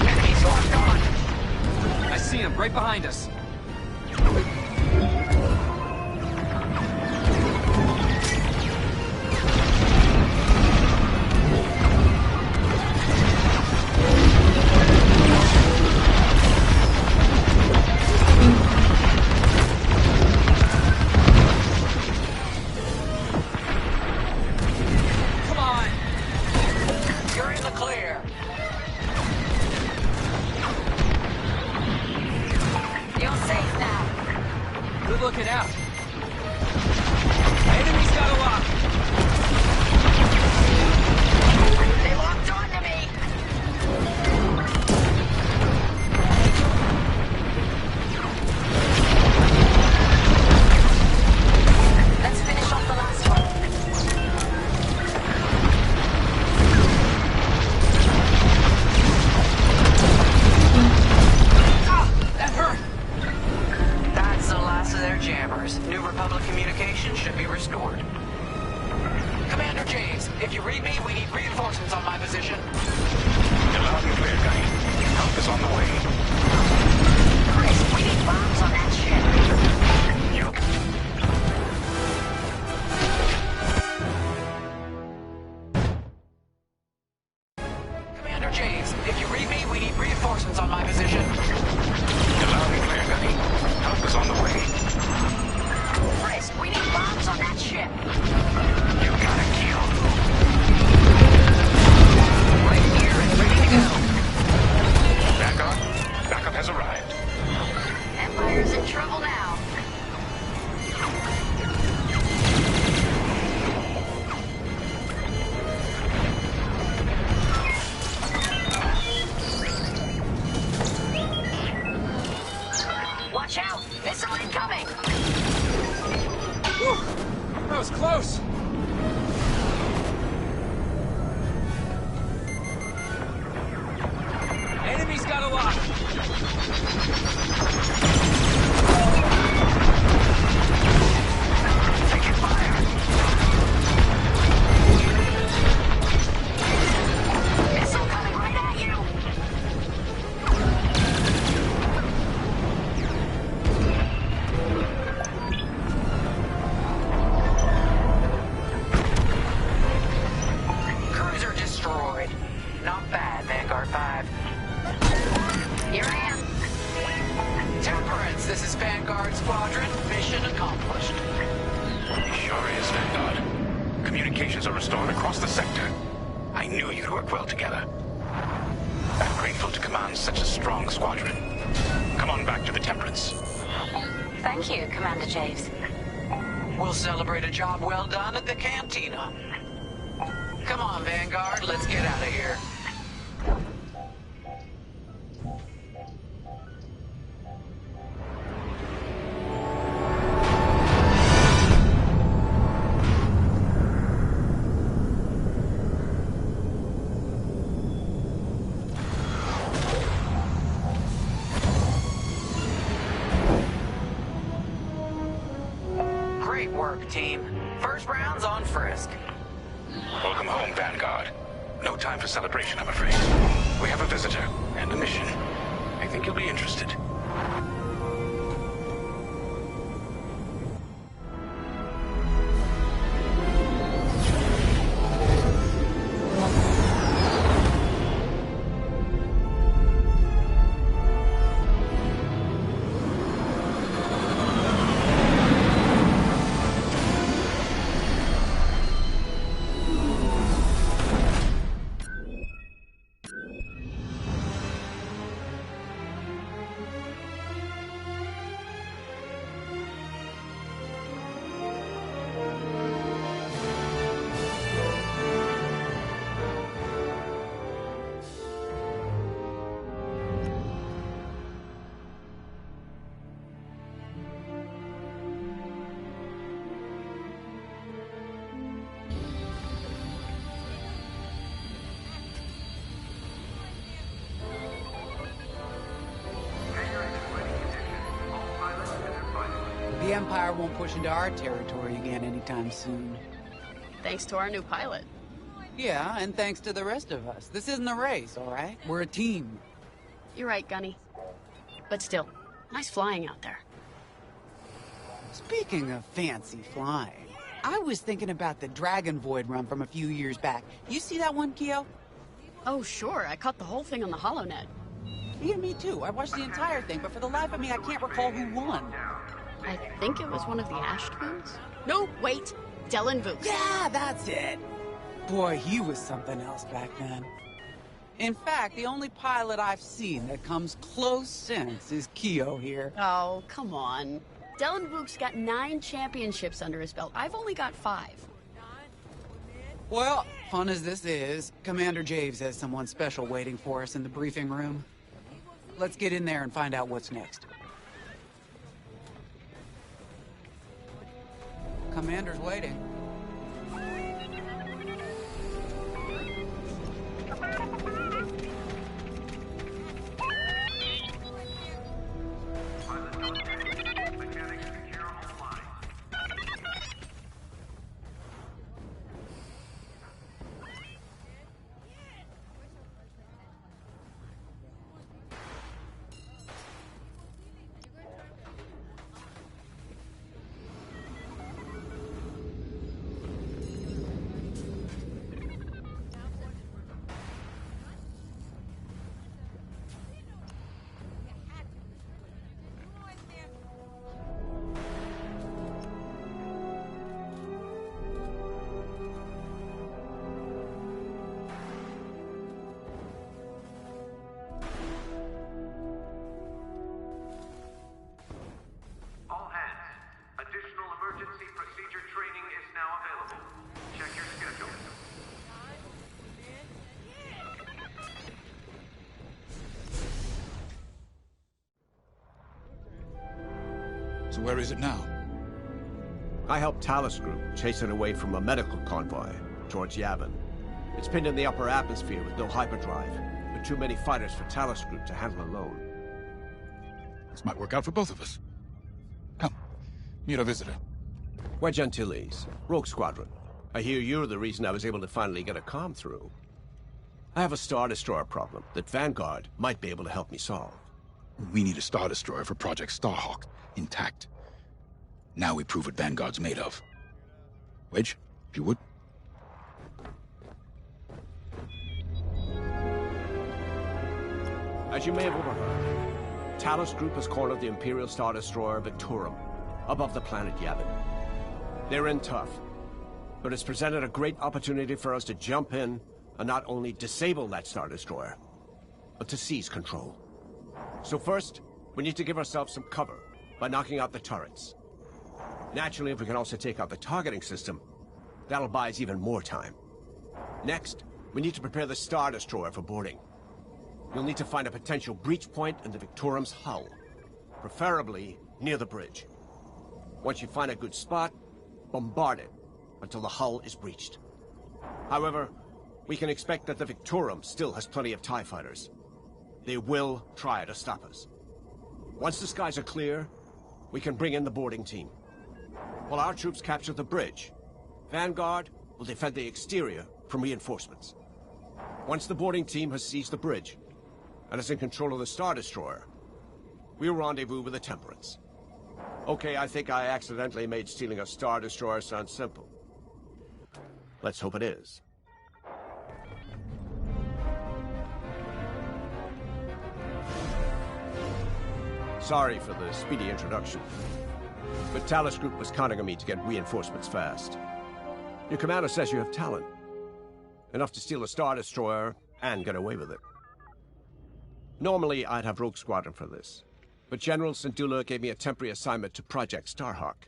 Enemies locked on. I see him right behind us. Looking out. Enemies got a lock. They locked onto me. Let's finish off the last one. Ah, that hurt. That's the last of their jammers. New Republic communication should be restored. Commander James, if you read me, we need reinforcements on my position. You're loud and clear, Gunny. Help is on the way. Chris, we need bombs on that ship. Commander James, if you read me, we need reinforcements on my position. You're loud and clear, Gunny. Help is on the way. Chris, we need bombs on that ship. You gotta kill. Right here and ready to go. Vanguard, backup has arrived. Empire's in trouble now. Watch out! Missile incoming! Whew, that was close. Enemies got a lock. Taking fire! Missile coming right at you! Cruiser destroyed. Not bad, Vanguard 5. Here I am. Temperance, this is Vanguard Squadron. Mission accomplished. Sure is, Vanguard. Communications are restored across the sector. I knew you'd work well together. I'm grateful to command such a strong squadron. Come on back to the Temperance. Thank you, Commander Javes. We'll celebrate a job well done at the cantina. Come on, Vanguard, let's get out of here. Great work, team. First round's on Frisk. Welcome home, Vanguard. No time for celebration, I'm afraid. We have a visitor and a mission. I think you'll be interested. The Empire won't push into our territory again anytime soon. Thanks to our new pilot. Yeah, and thanks to the rest of us. This isn't a race, all right? We're a team. You're right, Gunny. But still, nice flying out there. Speaking of fancy flying, I was thinking about the Dragon Void run from a few years back. You see that one, Keo? Oh, sure. I caught the whole thing on the HoloNet. Yeah, me too. I watched the entire thing, but for the life of me, I can't recall who won. I think it was one of the Ash twins? No, wait. Dylan Vooks. Yeah, that's it. Boy, he was something else back then. In fact, the only pilot I've seen that comes close since is Keo here. Oh, come on. Dylan Vooks got 9 championships under his belt. I've only got 5. Well, fun as this is, Commander Javes has someone special waiting for us in the briefing room. Let's get in there and find out what's next. Commander's waiting. All hands. Additional emergency procedure training is now available. Check your schedule. So where is it now? I helped Talus Group chase it away from a medical convoy towards Yavin. It's pinned in the upper atmosphere with no hyperdrive, but too many fighters for Talus Group to handle alone. This might work out for both of us. Come, meet our visitor. Wedge Antilles, Rogue Squadron. I hear you're the reason I was able to finally get a comm through. I have a Star Destroyer problem that Vanguard might be able to help me solve. We need a Star Destroyer for Project Starhawk, intact. Now we prove what Vanguard's made of. Wedge, if you would. As you may have overheard, Talus Group has cornered the Imperial Star Destroyer Victorum, above the planet Yavin. They're in tough, but it's presented a great opportunity for us to jump in and not only disable that Star Destroyer, but to seize control. So first, we need to give ourselves some cover by knocking out the turrets. Naturally, if we can also take out the targeting system, that'll buy us even more time. Next, we need to prepare the Star Destroyer for boarding. You'll need to find a potential breach point in the Victorum's hull, preferably near the bridge. Once you find a good spot, bombard it until the hull is breached. However, we can expect that the Victorum still has plenty of TIE fighters. They will try to stop us. Once the skies are clear, we can bring in the boarding team. While our troops capture the bridge, Vanguard will defend the exterior from reinforcements. Once the boarding team has seized the bridge and is in control of the Star Destroyer, we'll rendezvous with the Temperance. Okay, I think I accidentally made stealing a Star Destroyer sound simple. Let's hope it is. Sorry for the speedy introduction, but Talus Group was counting on me to get reinforcements fast. Your commander says you have talent. Enough to steal a Star Destroyer and get away with it. Normally, I'd have Rogue Squadron for this, but General Syndulla gave me a temporary assignment to Project Starhawk.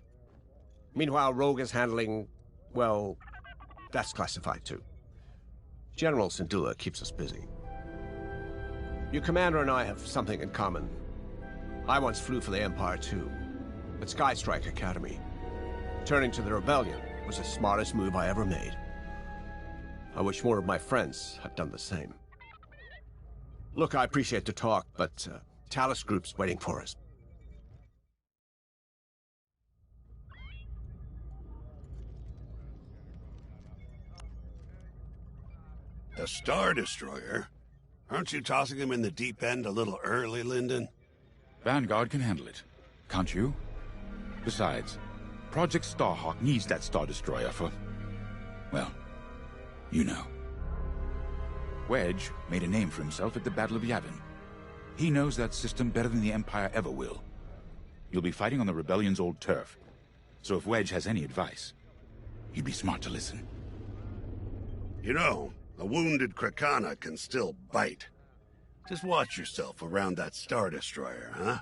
Meanwhile, Rogue is handling, well, that's classified too. General Syndulla keeps us busy. Your commander and I have something in common. I once flew for the Empire too, at Skystrike Academy. Turning to the Rebellion was the smartest move I ever made. I wish more of my friends had done the same. Look, I appreciate the talk, but Talus Group's waiting for us. A Star Destroyer? Aren't you tossing him in the deep end a little early, Lyndon? Vanguard can handle it. Can't you? Besides, Project Starhawk needs that Star Destroyer for... well, you know. Wedge made a name for himself at the Battle of Yavin. He knows that system better than the Empire ever will. You'll be fighting on the Rebellion's old turf. So if Wedge has any advice, you'd be smart to listen. You know, a wounded Krakana can still bite. Just watch yourself around that Star Destroyer, huh?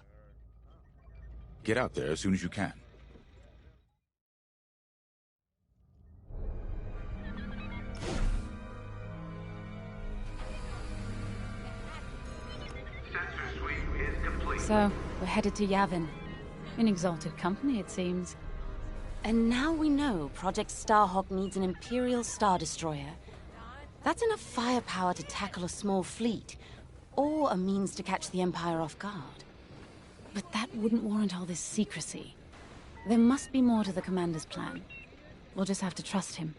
Get out there as soon as you can. So, we're headed to Yavin. In exalted company, it seems. And now we know Project Starhawk needs an Imperial Star Destroyer. That's enough firepower to tackle a small fleet, or a means to catch the Empire off guard. But that wouldn't warrant all this secrecy. There must be more to the Commander's plan. We'll just have to trust him.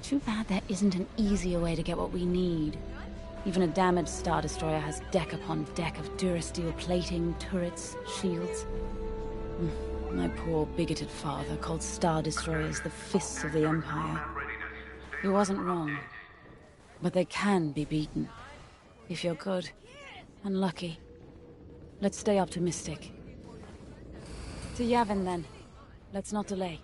Too bad there isn't an easier way to get what we need. Even a damaged Star Destroyer has deck upon deck of Durasteel plating, turrets, shields. My poor bigoted father called Star Destroyers the fists of the Empire. He wasn't wrong. But they can be beaten. If you're good and lucky. Let's stay optimistic. To Yavin, then. Let's not delay.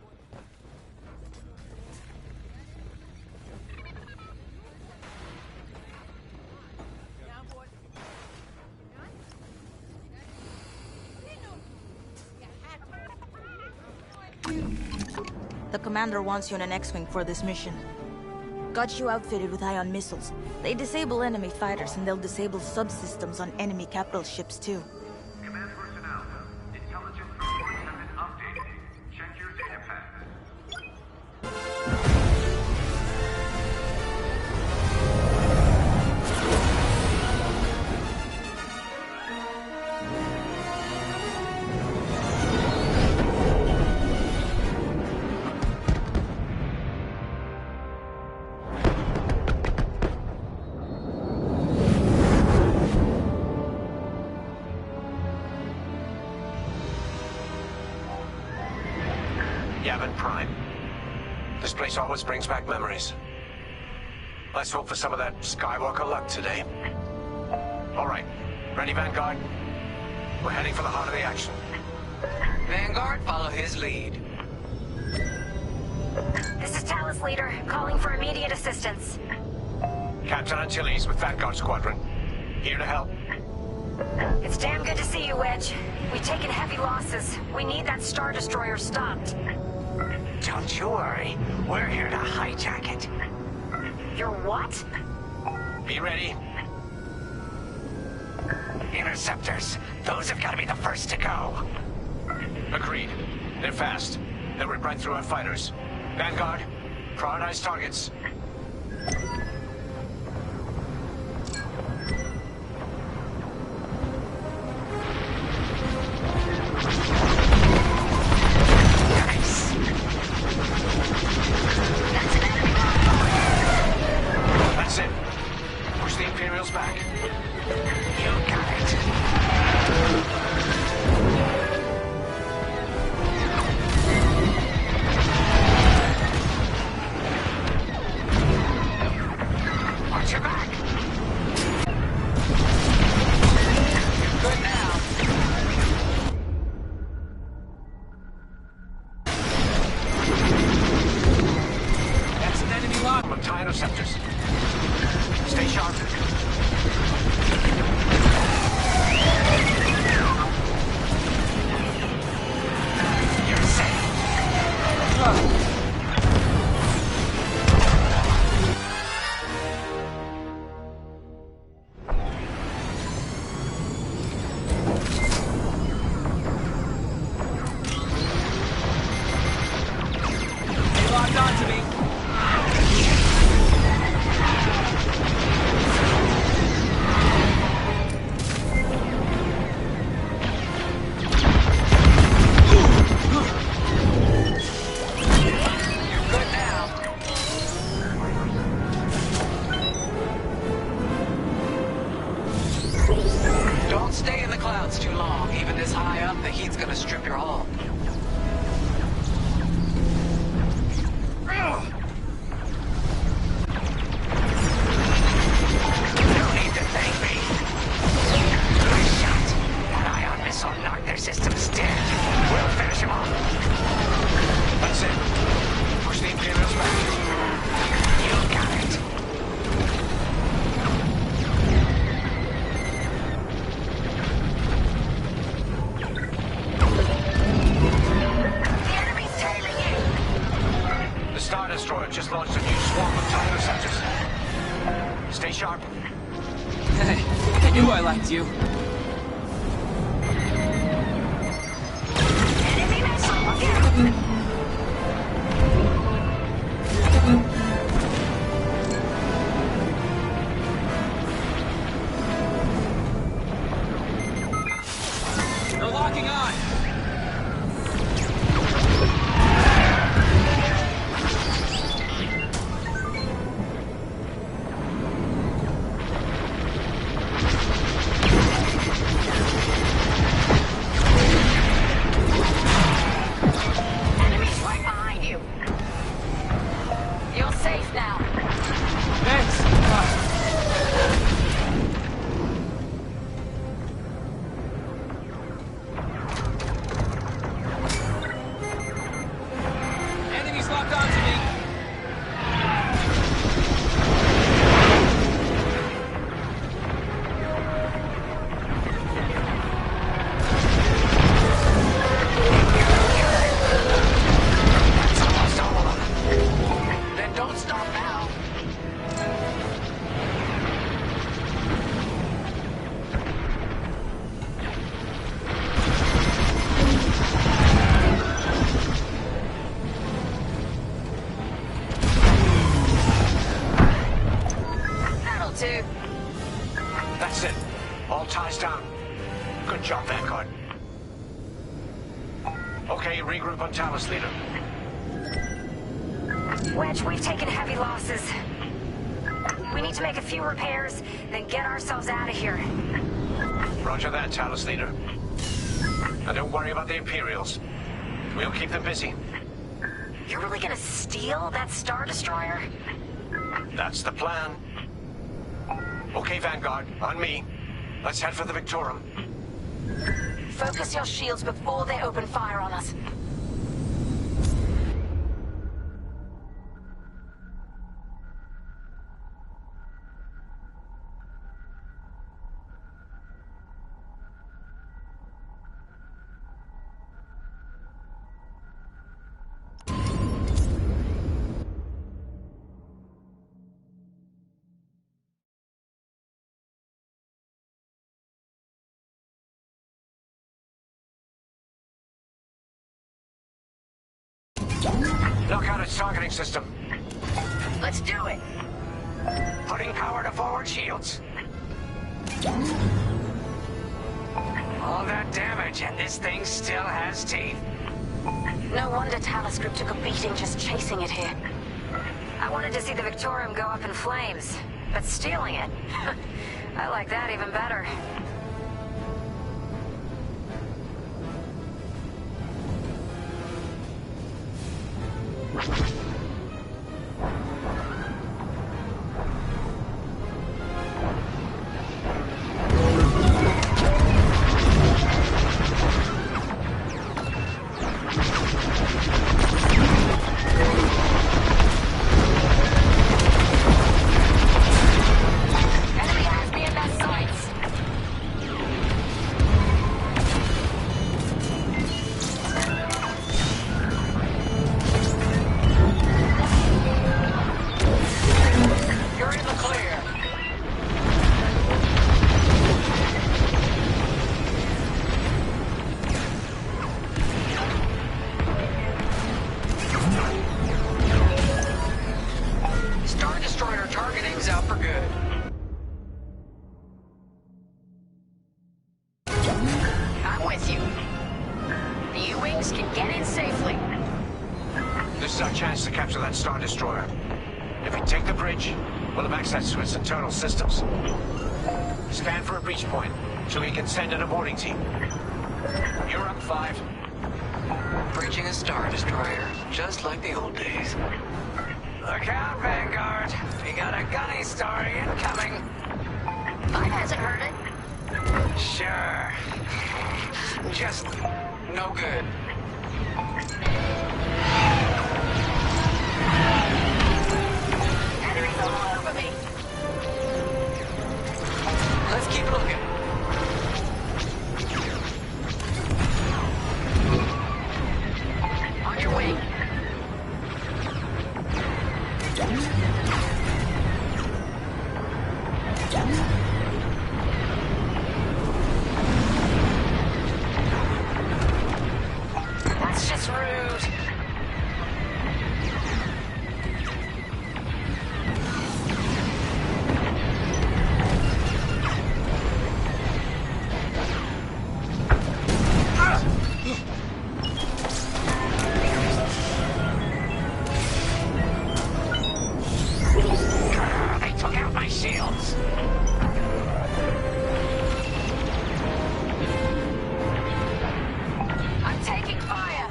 The commander wants you in an X-Wing for this mission. Got you outfitted with ion missiles. They disable enemy fighters, and they'll disable subsystems on enemy capital ships, too. Command personnel, intelligence reports have been updated. Check your data pad. Yavin Prime. This place always brings back memories. Let's hope for some of that Skywalker luck today. All right, ready, Vanguard? We're heading for the heart of the action. Vanguard, follow his lead. This is Talus Leader, calling for immediate assistance. Captain Antilles with Vanguard Squadron. Here to help. It's damn good to see you, Wedge. We've taken heavy losses. We need that Star Destroyer stopped. Don't you worry. We're here to hijack it. You're what? Be ready. Interceptors. Those have got to be the first to go. Agreed. They're fast. They'll rip right through our fighters. Vanguard, prioritize targets. That's it. Push the Imperials back. You got it. Don't stay in the clouds too long. Even this high up, the heat's gonna strip your hull. No need to thank me. Good shot. An ion missile knocked their systems dead. We'll finish them off. That's it. Push the Imperials back. You got it. The enemy's tailing you. The Star Destroyer just launched a new swarm of time interceptors. Stay sharp. Hey, I knew I liked you. Enemy missile. Look out. They're locking on. Enemy's right behind you. You're safe now. Thanks. Enemies locked onto me. That's almost all of them. Then don't stop now. That'll do. That's it. All ties down. Good job, Vanguard. Okay, regroup on Talos, leader. Wedge, we've taken heavy losses. We need to make a few repairs, then get ourselves out of here. Roger that, Talos, leader. And don't worry about the Imperials. We'll keep them busy. You're really gonna steal that Star Destroyer? That's the plan. Okay, Vanguard, on me. Let's head for the Victorum. Focus your shields before they open fire on us. Knock out its targeting system. Let's do it. Putting power to forward shields. All that damage, and this thing still has teeth. No wonder Talos Group took a beating just chasing it here. I wanted to see the Victorium go up in flames, but stealing it, I like that even better. Enemy has me in their sights. You're in the clear. Star Destroyer targeting's out for good. I'm with you. The U-Wings can get in safely. This is our chance to capture that Star Destroyer. If we take the bridge, We'll have access to its internal systems. Scan for a breach point, so we can send in a boarding team. You're up, 5. Breaching a Star Destroyer, just like the old days. Look out, Vanguard. We got a gunny story incoming. I hasn't heard it. Sure. Just no good. Enemies all over me. Let's keep looking. On your way. That's just rude. They took out my shields. I'm taking fire.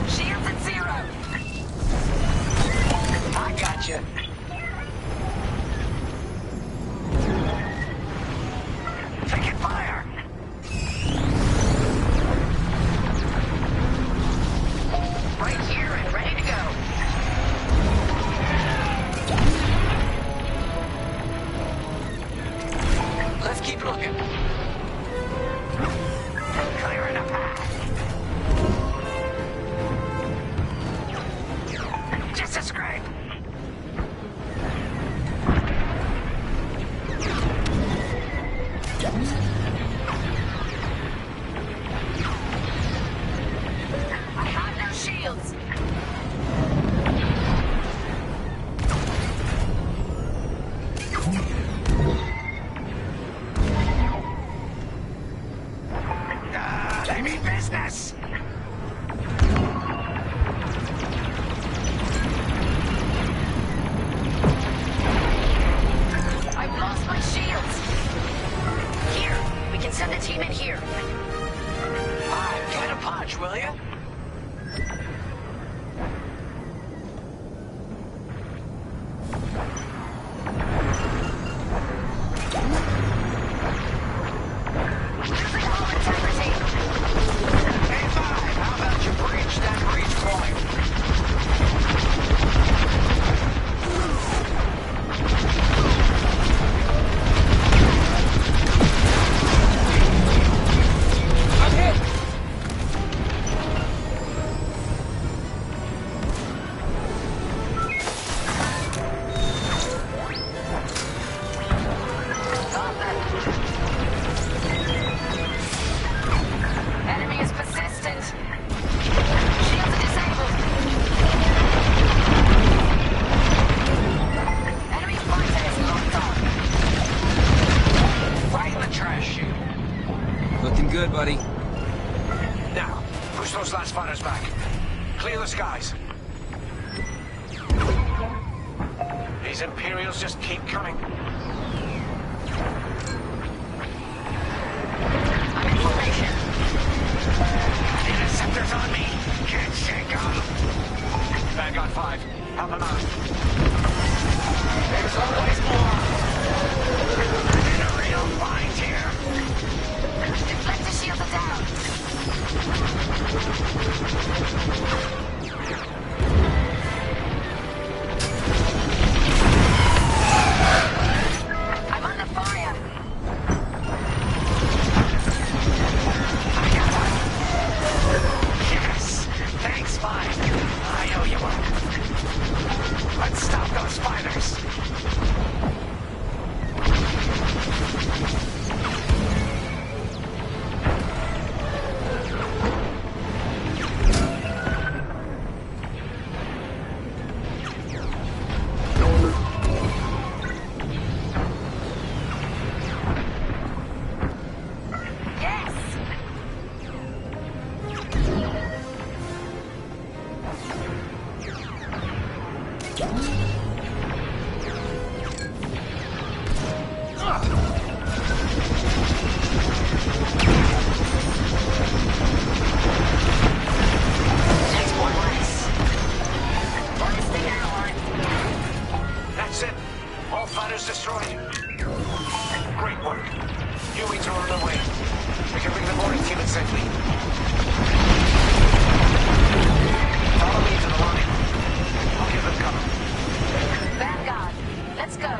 Shields at 0. I got you. Taking fire. Right here and ready to go. Let's keep looking. Clearing a path. Just a scrape. I have no shields. They mean business. I've lost my shields. Here, we can send a team in here. Get a punch, will you? Losing all integrity. Hey, 5, how about you breach that breach point? I'm hit! Got them. Enemy is persistent. Shields are disabled. Enemy fighter is locked on. Right in the trash chute. Looking good, buddy. Now, push those last fighters back. Clear the skies. These Imperials just keep coming. I'm in formation. Interceptors on me. Can't shake them. Vanguard 5, help them out. There's always more. I'm in a real bind here. Deflector shields are down. way. We can bring the boarding team in safely. Follow me to the line. I'll give them cover. Vanguard, let's go.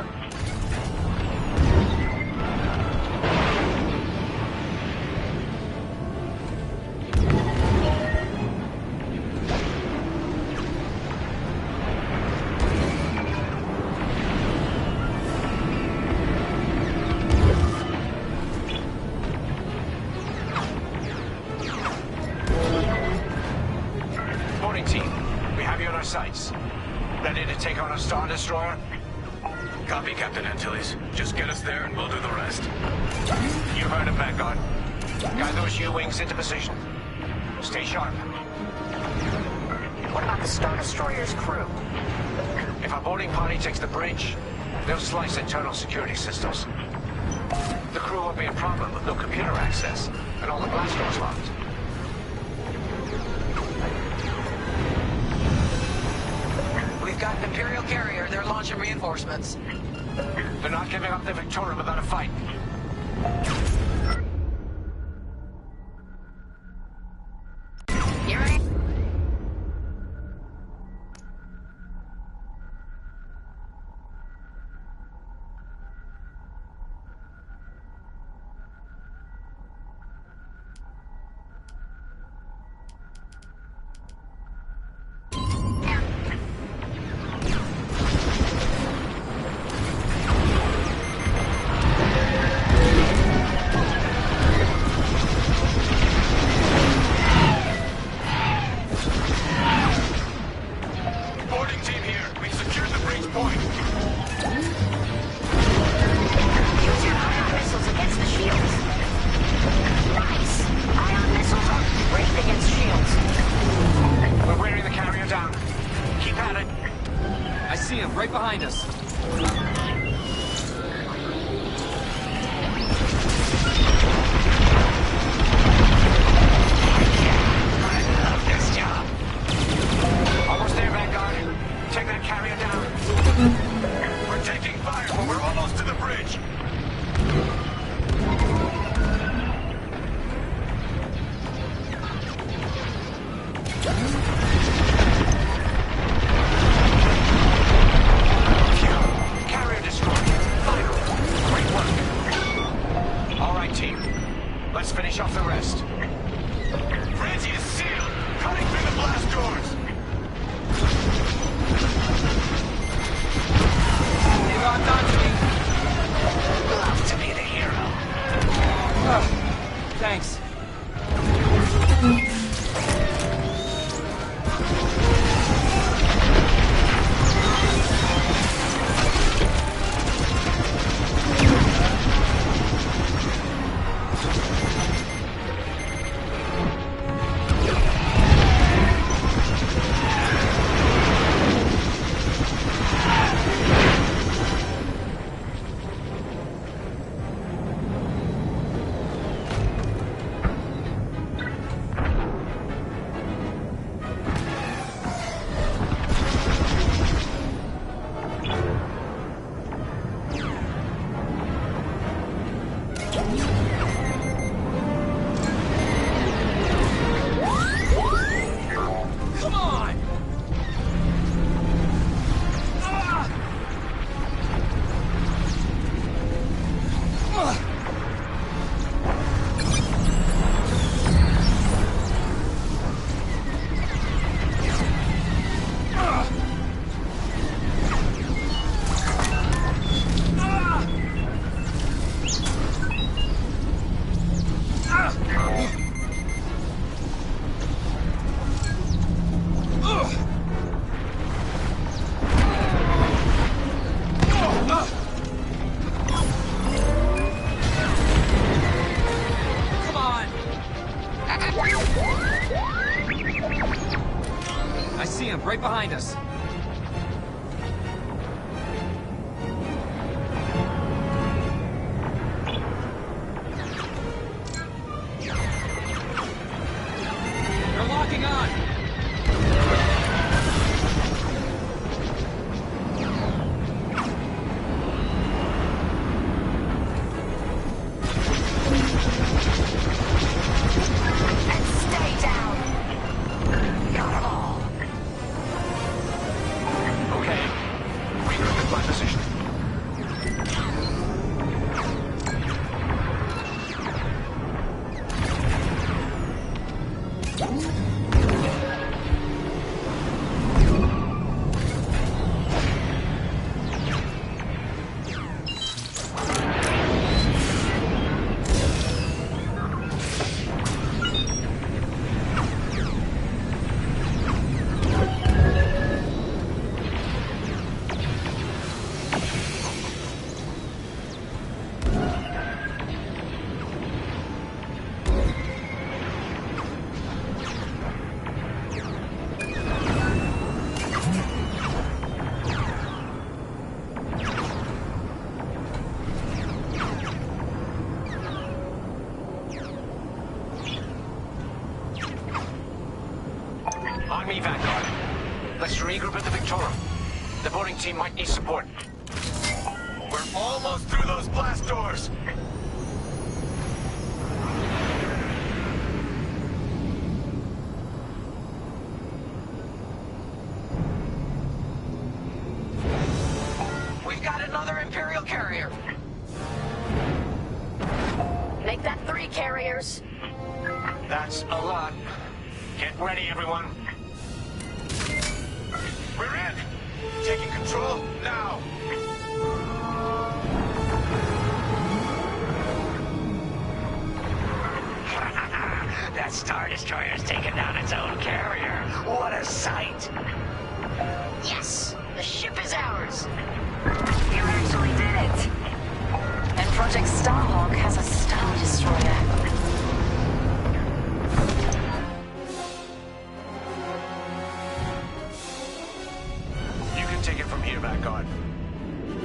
Boarding team, we have you on our sights. Ready to take on a Star Destroyer? Copy, Captain Antilles. Just get us there and we'll do the rest. You heard him, Vanguard. Guide those U-wings into position. Stay sharp. What about the Star Destroyer's crew? If our boarding party takes the bridge, they'll slice internal security systems. The crew won't be a problem with no computer access, and all the blast doors locked. We've got an Imperial carrier. They're launching reinforcements. They're not giving up the Victorium without a fight. You ready? Boarding team here. We've secured the breach point. Use your ion missiles against the shields. Nice. Ion missiles are great against shields. We're wearing the carrier down. Keep at it. I see him right behind us. I love this job. Almost there, Vanguard. Take that carrier down. We're taking fire, but we're almost to the bridge. Carrier destroyed. Final. Great work. All right, team. Let's finish off the rest. Francie is sealed. Cutting through the blast doors. They locked onto me. Love to be the hero. Thanks. Come on! Come on! I see him right behind us. They're locking on. On me, Vanguard. Let's regroup at the Victorum. The boarding team might need support. We're almost through those blast doors! We've got another Imperial carrier! Make that 3 carriers. That's a lot. Get ready, everyone. We're in! Taking control now! That Star Destroyer's taken down its own carrier. What a sight! Yes! The ship is ours! You actually did it! And Project Starhawk has a Star Destroyer. Take it from here, Vanguard.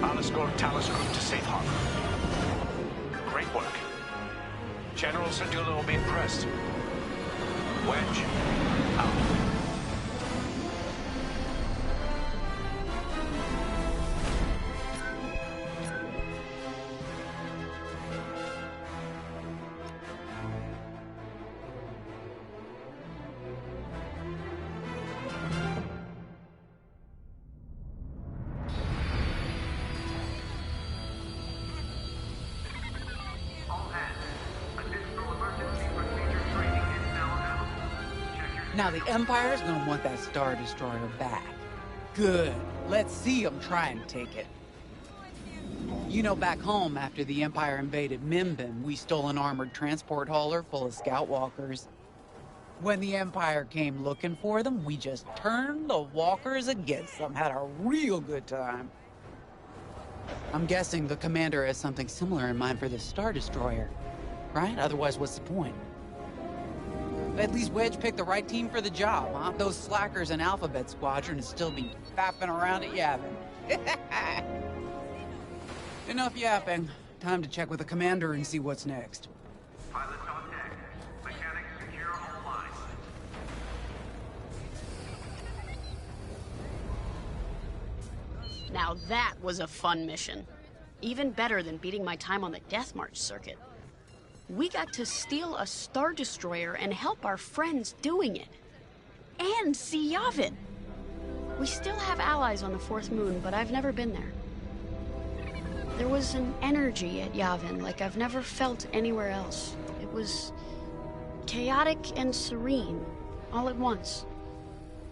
I'll escort Talus Group to safe harbor. Great work. General Sedula will be impressed. Wedge, out. Now the Empire's gonna want that Star Destroyer back. Good. Let's see them try and take it. You know, back home, after the Empire invaded Mimbin, we stole an armored transport hauler full of scout walkers. When the Empire came looking for them, we just turned the walkers against them. Had a real good time. I'm guessing the commander has something similar in mind for the Star Destroyer, right? Otherwise, what's the point? At least Wedge picked the right team for the job, huh? Those slackers in Alphabet Squadron would still be fapping around at Yavin. Enough yapping. Time to check with the commander and see what's next. Pilots on deck. Mechanics secure all lines. Now that was a fun mission. Even better than beating my time on the Death March circuit. We got to steal a Star Destroyer and help our friends doing it. And see Yavin. We still have allies on the 4th moon, but I've never been there. There was an energy at Yavin like I've never felt anywhere else. It was chaotic and serene, all at once.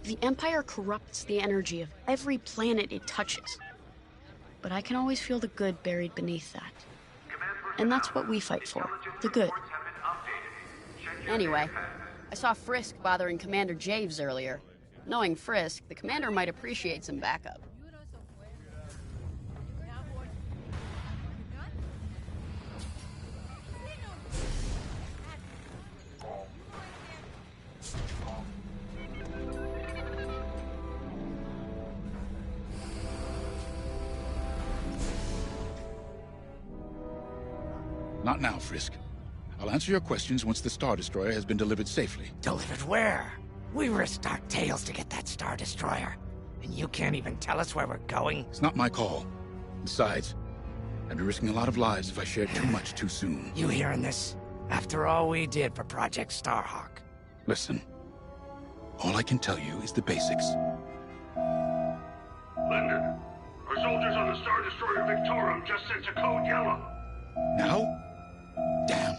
The Empire corrupts the energy of every planet it touches. But I can always feel the good buried beneath that. And that's what we fight for, the good. Anyway, I saw Frisk bothering Commander Javes earlier. Knowing Frisk, the commander might appreciate some backup. Not now, Frisk. I'll answer your questions once the Star Destroyer has been delivered safely. Delivered where? We risked our tails to get that Star Destroyer. And you can't even tell us where we're going? It's not my call. Besides, I'd be risking a lot of lives if I shared too much too soon. You hearing this? After all we did for Project Starhawk. Listen. All I can tell you is the basics. Linden, our soldiers on the Star Destroyer Victorum just sent a code yellow. Now? Damn.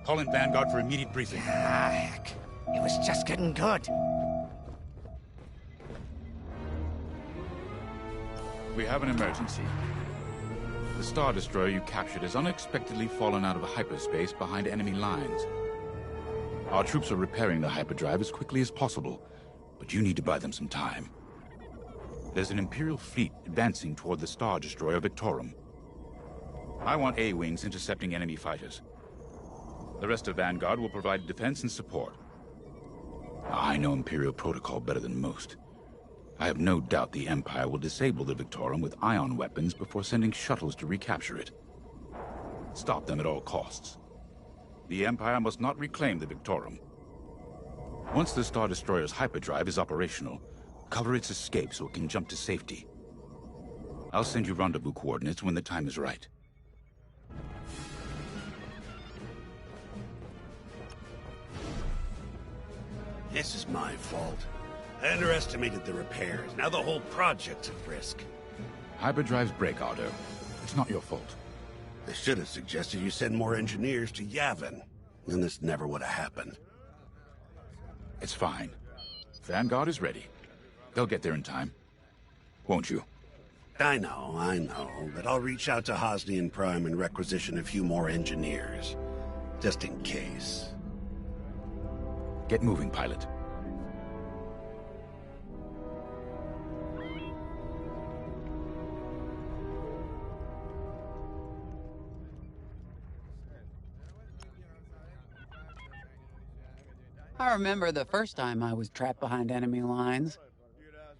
Call in Vanguard for immediate briefing. Ah, heck. It was just getting good. We have an emergency. The Star Destroyer you captured has unexpectedly fallen out of hyperspace behind enemy lines. Our troops are repairing the hyperdrive as quickly as possible, but you need to buy them some time. There's an Imperial fleet advancing toward the Star Destroyer Victorum. I want A-wings intercepting enemy fighters. The rest of Vanguard will provide defense and support. I know Imperial protocol better than most. I have no doubt the Empire will disable the Victorum with ion weapons before sending shuttles to recapture it. Stop them at all costs. The Empire must not reclaim the Victorum. Once the Star Destroyer's hyperdrive is operational, cover its escape so it can jump to safety. I'll send you rendezvous coordinates when the time is right. This is my fault. I underestimated the repairs. Now the whole project's at risk. Hyperdrives break, Otto. It's not your fault. I should have suggested you send more engineers to Yavin. Then this never would have happened. It's fine. Vanguard is ready. They'll get there in time. Won't you? I know. But I'll reach out to Hosnian Prime and requisition a few more engineers. Just in case. Get moving, pilot. I remember the first time I was trapped behind enemy lines.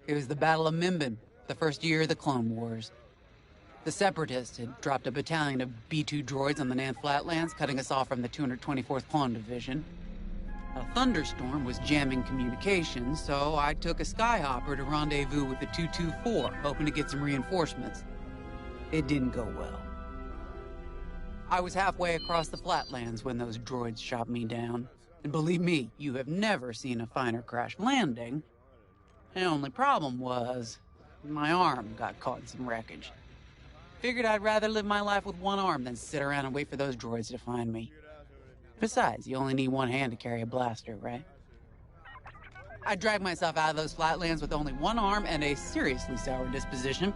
It was the Battle of Minbin, the first year of the Clone Wars. The Separatists had dropped a battalion of B-2 droids on the Nan Flatlands, cutting us off from the 224th Clone Division. A thunderstorm was jamming communications, so I took a skyhopper to rendezvous with the 224, hoping to get some reinforcements. It didn't go well. I was halfway across the Flatlands when those droids shot me down. And believe me, you have never seen a finer crash landing. The only problem was, my arm got caught in some wreckage. Figured I'd rather live my life with one arm than sit around and wait for those droids to find me. Besides, you only need one hand to carry a blaster, right? I dragged myself out of those flatlands with only one arm and a seriously sour disposition.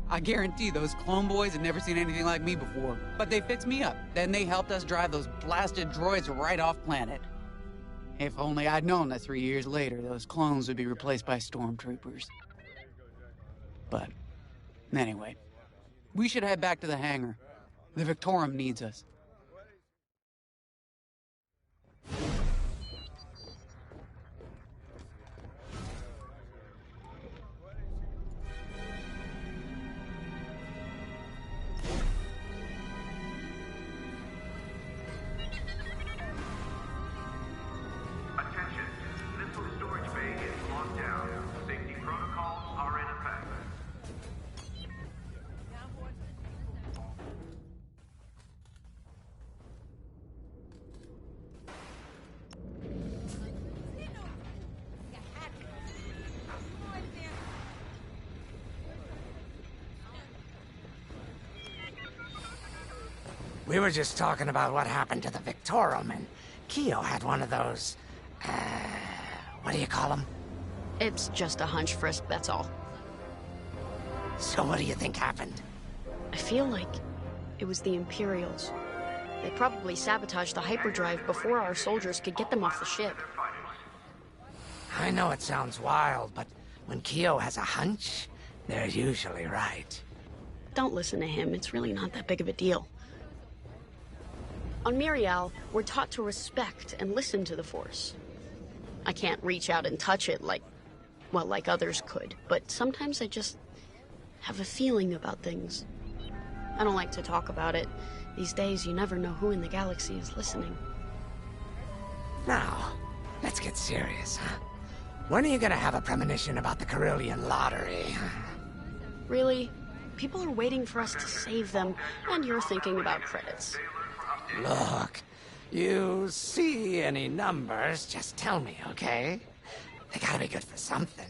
I guarantee those clone boys had never seen anything like me before, but they fixed me up. Then they helped us drive those blasted droids right off planet. If only I'd known that 3 years later, those clones would be replaced by stormtroopers. But, anyway, we should head back to the hangar. The Victorum needs us. We were just talking about what happened to the Victorum, and Keo had one of those... what do you call them? It's just a hunch, Frisk, that's all. So what do you think happened? I feel like it was the Imperials. They probably sabotaged the hyperdrive before our soldiers could get them off the ship. I know it sounds wild, but when Keo has a hunch, they're usually right. Don't listen to him, it's really not that big of a deal. On Mirial, we're taught to respect and listen to the Force. I can't reach out and touch it like others could, but sometimes I just have a feeling about things. I don't like to talk about it. These days, you never know who in the galaxy is listening. Now, let's get serious, huh? When are you gonna have a premonition about the Carillion lottery? Really? People are waiting for us to save them, and you're thinking about credits. Look, you see any numbers, just tell me, okay? They gotta be good for something.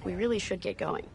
We really should get going.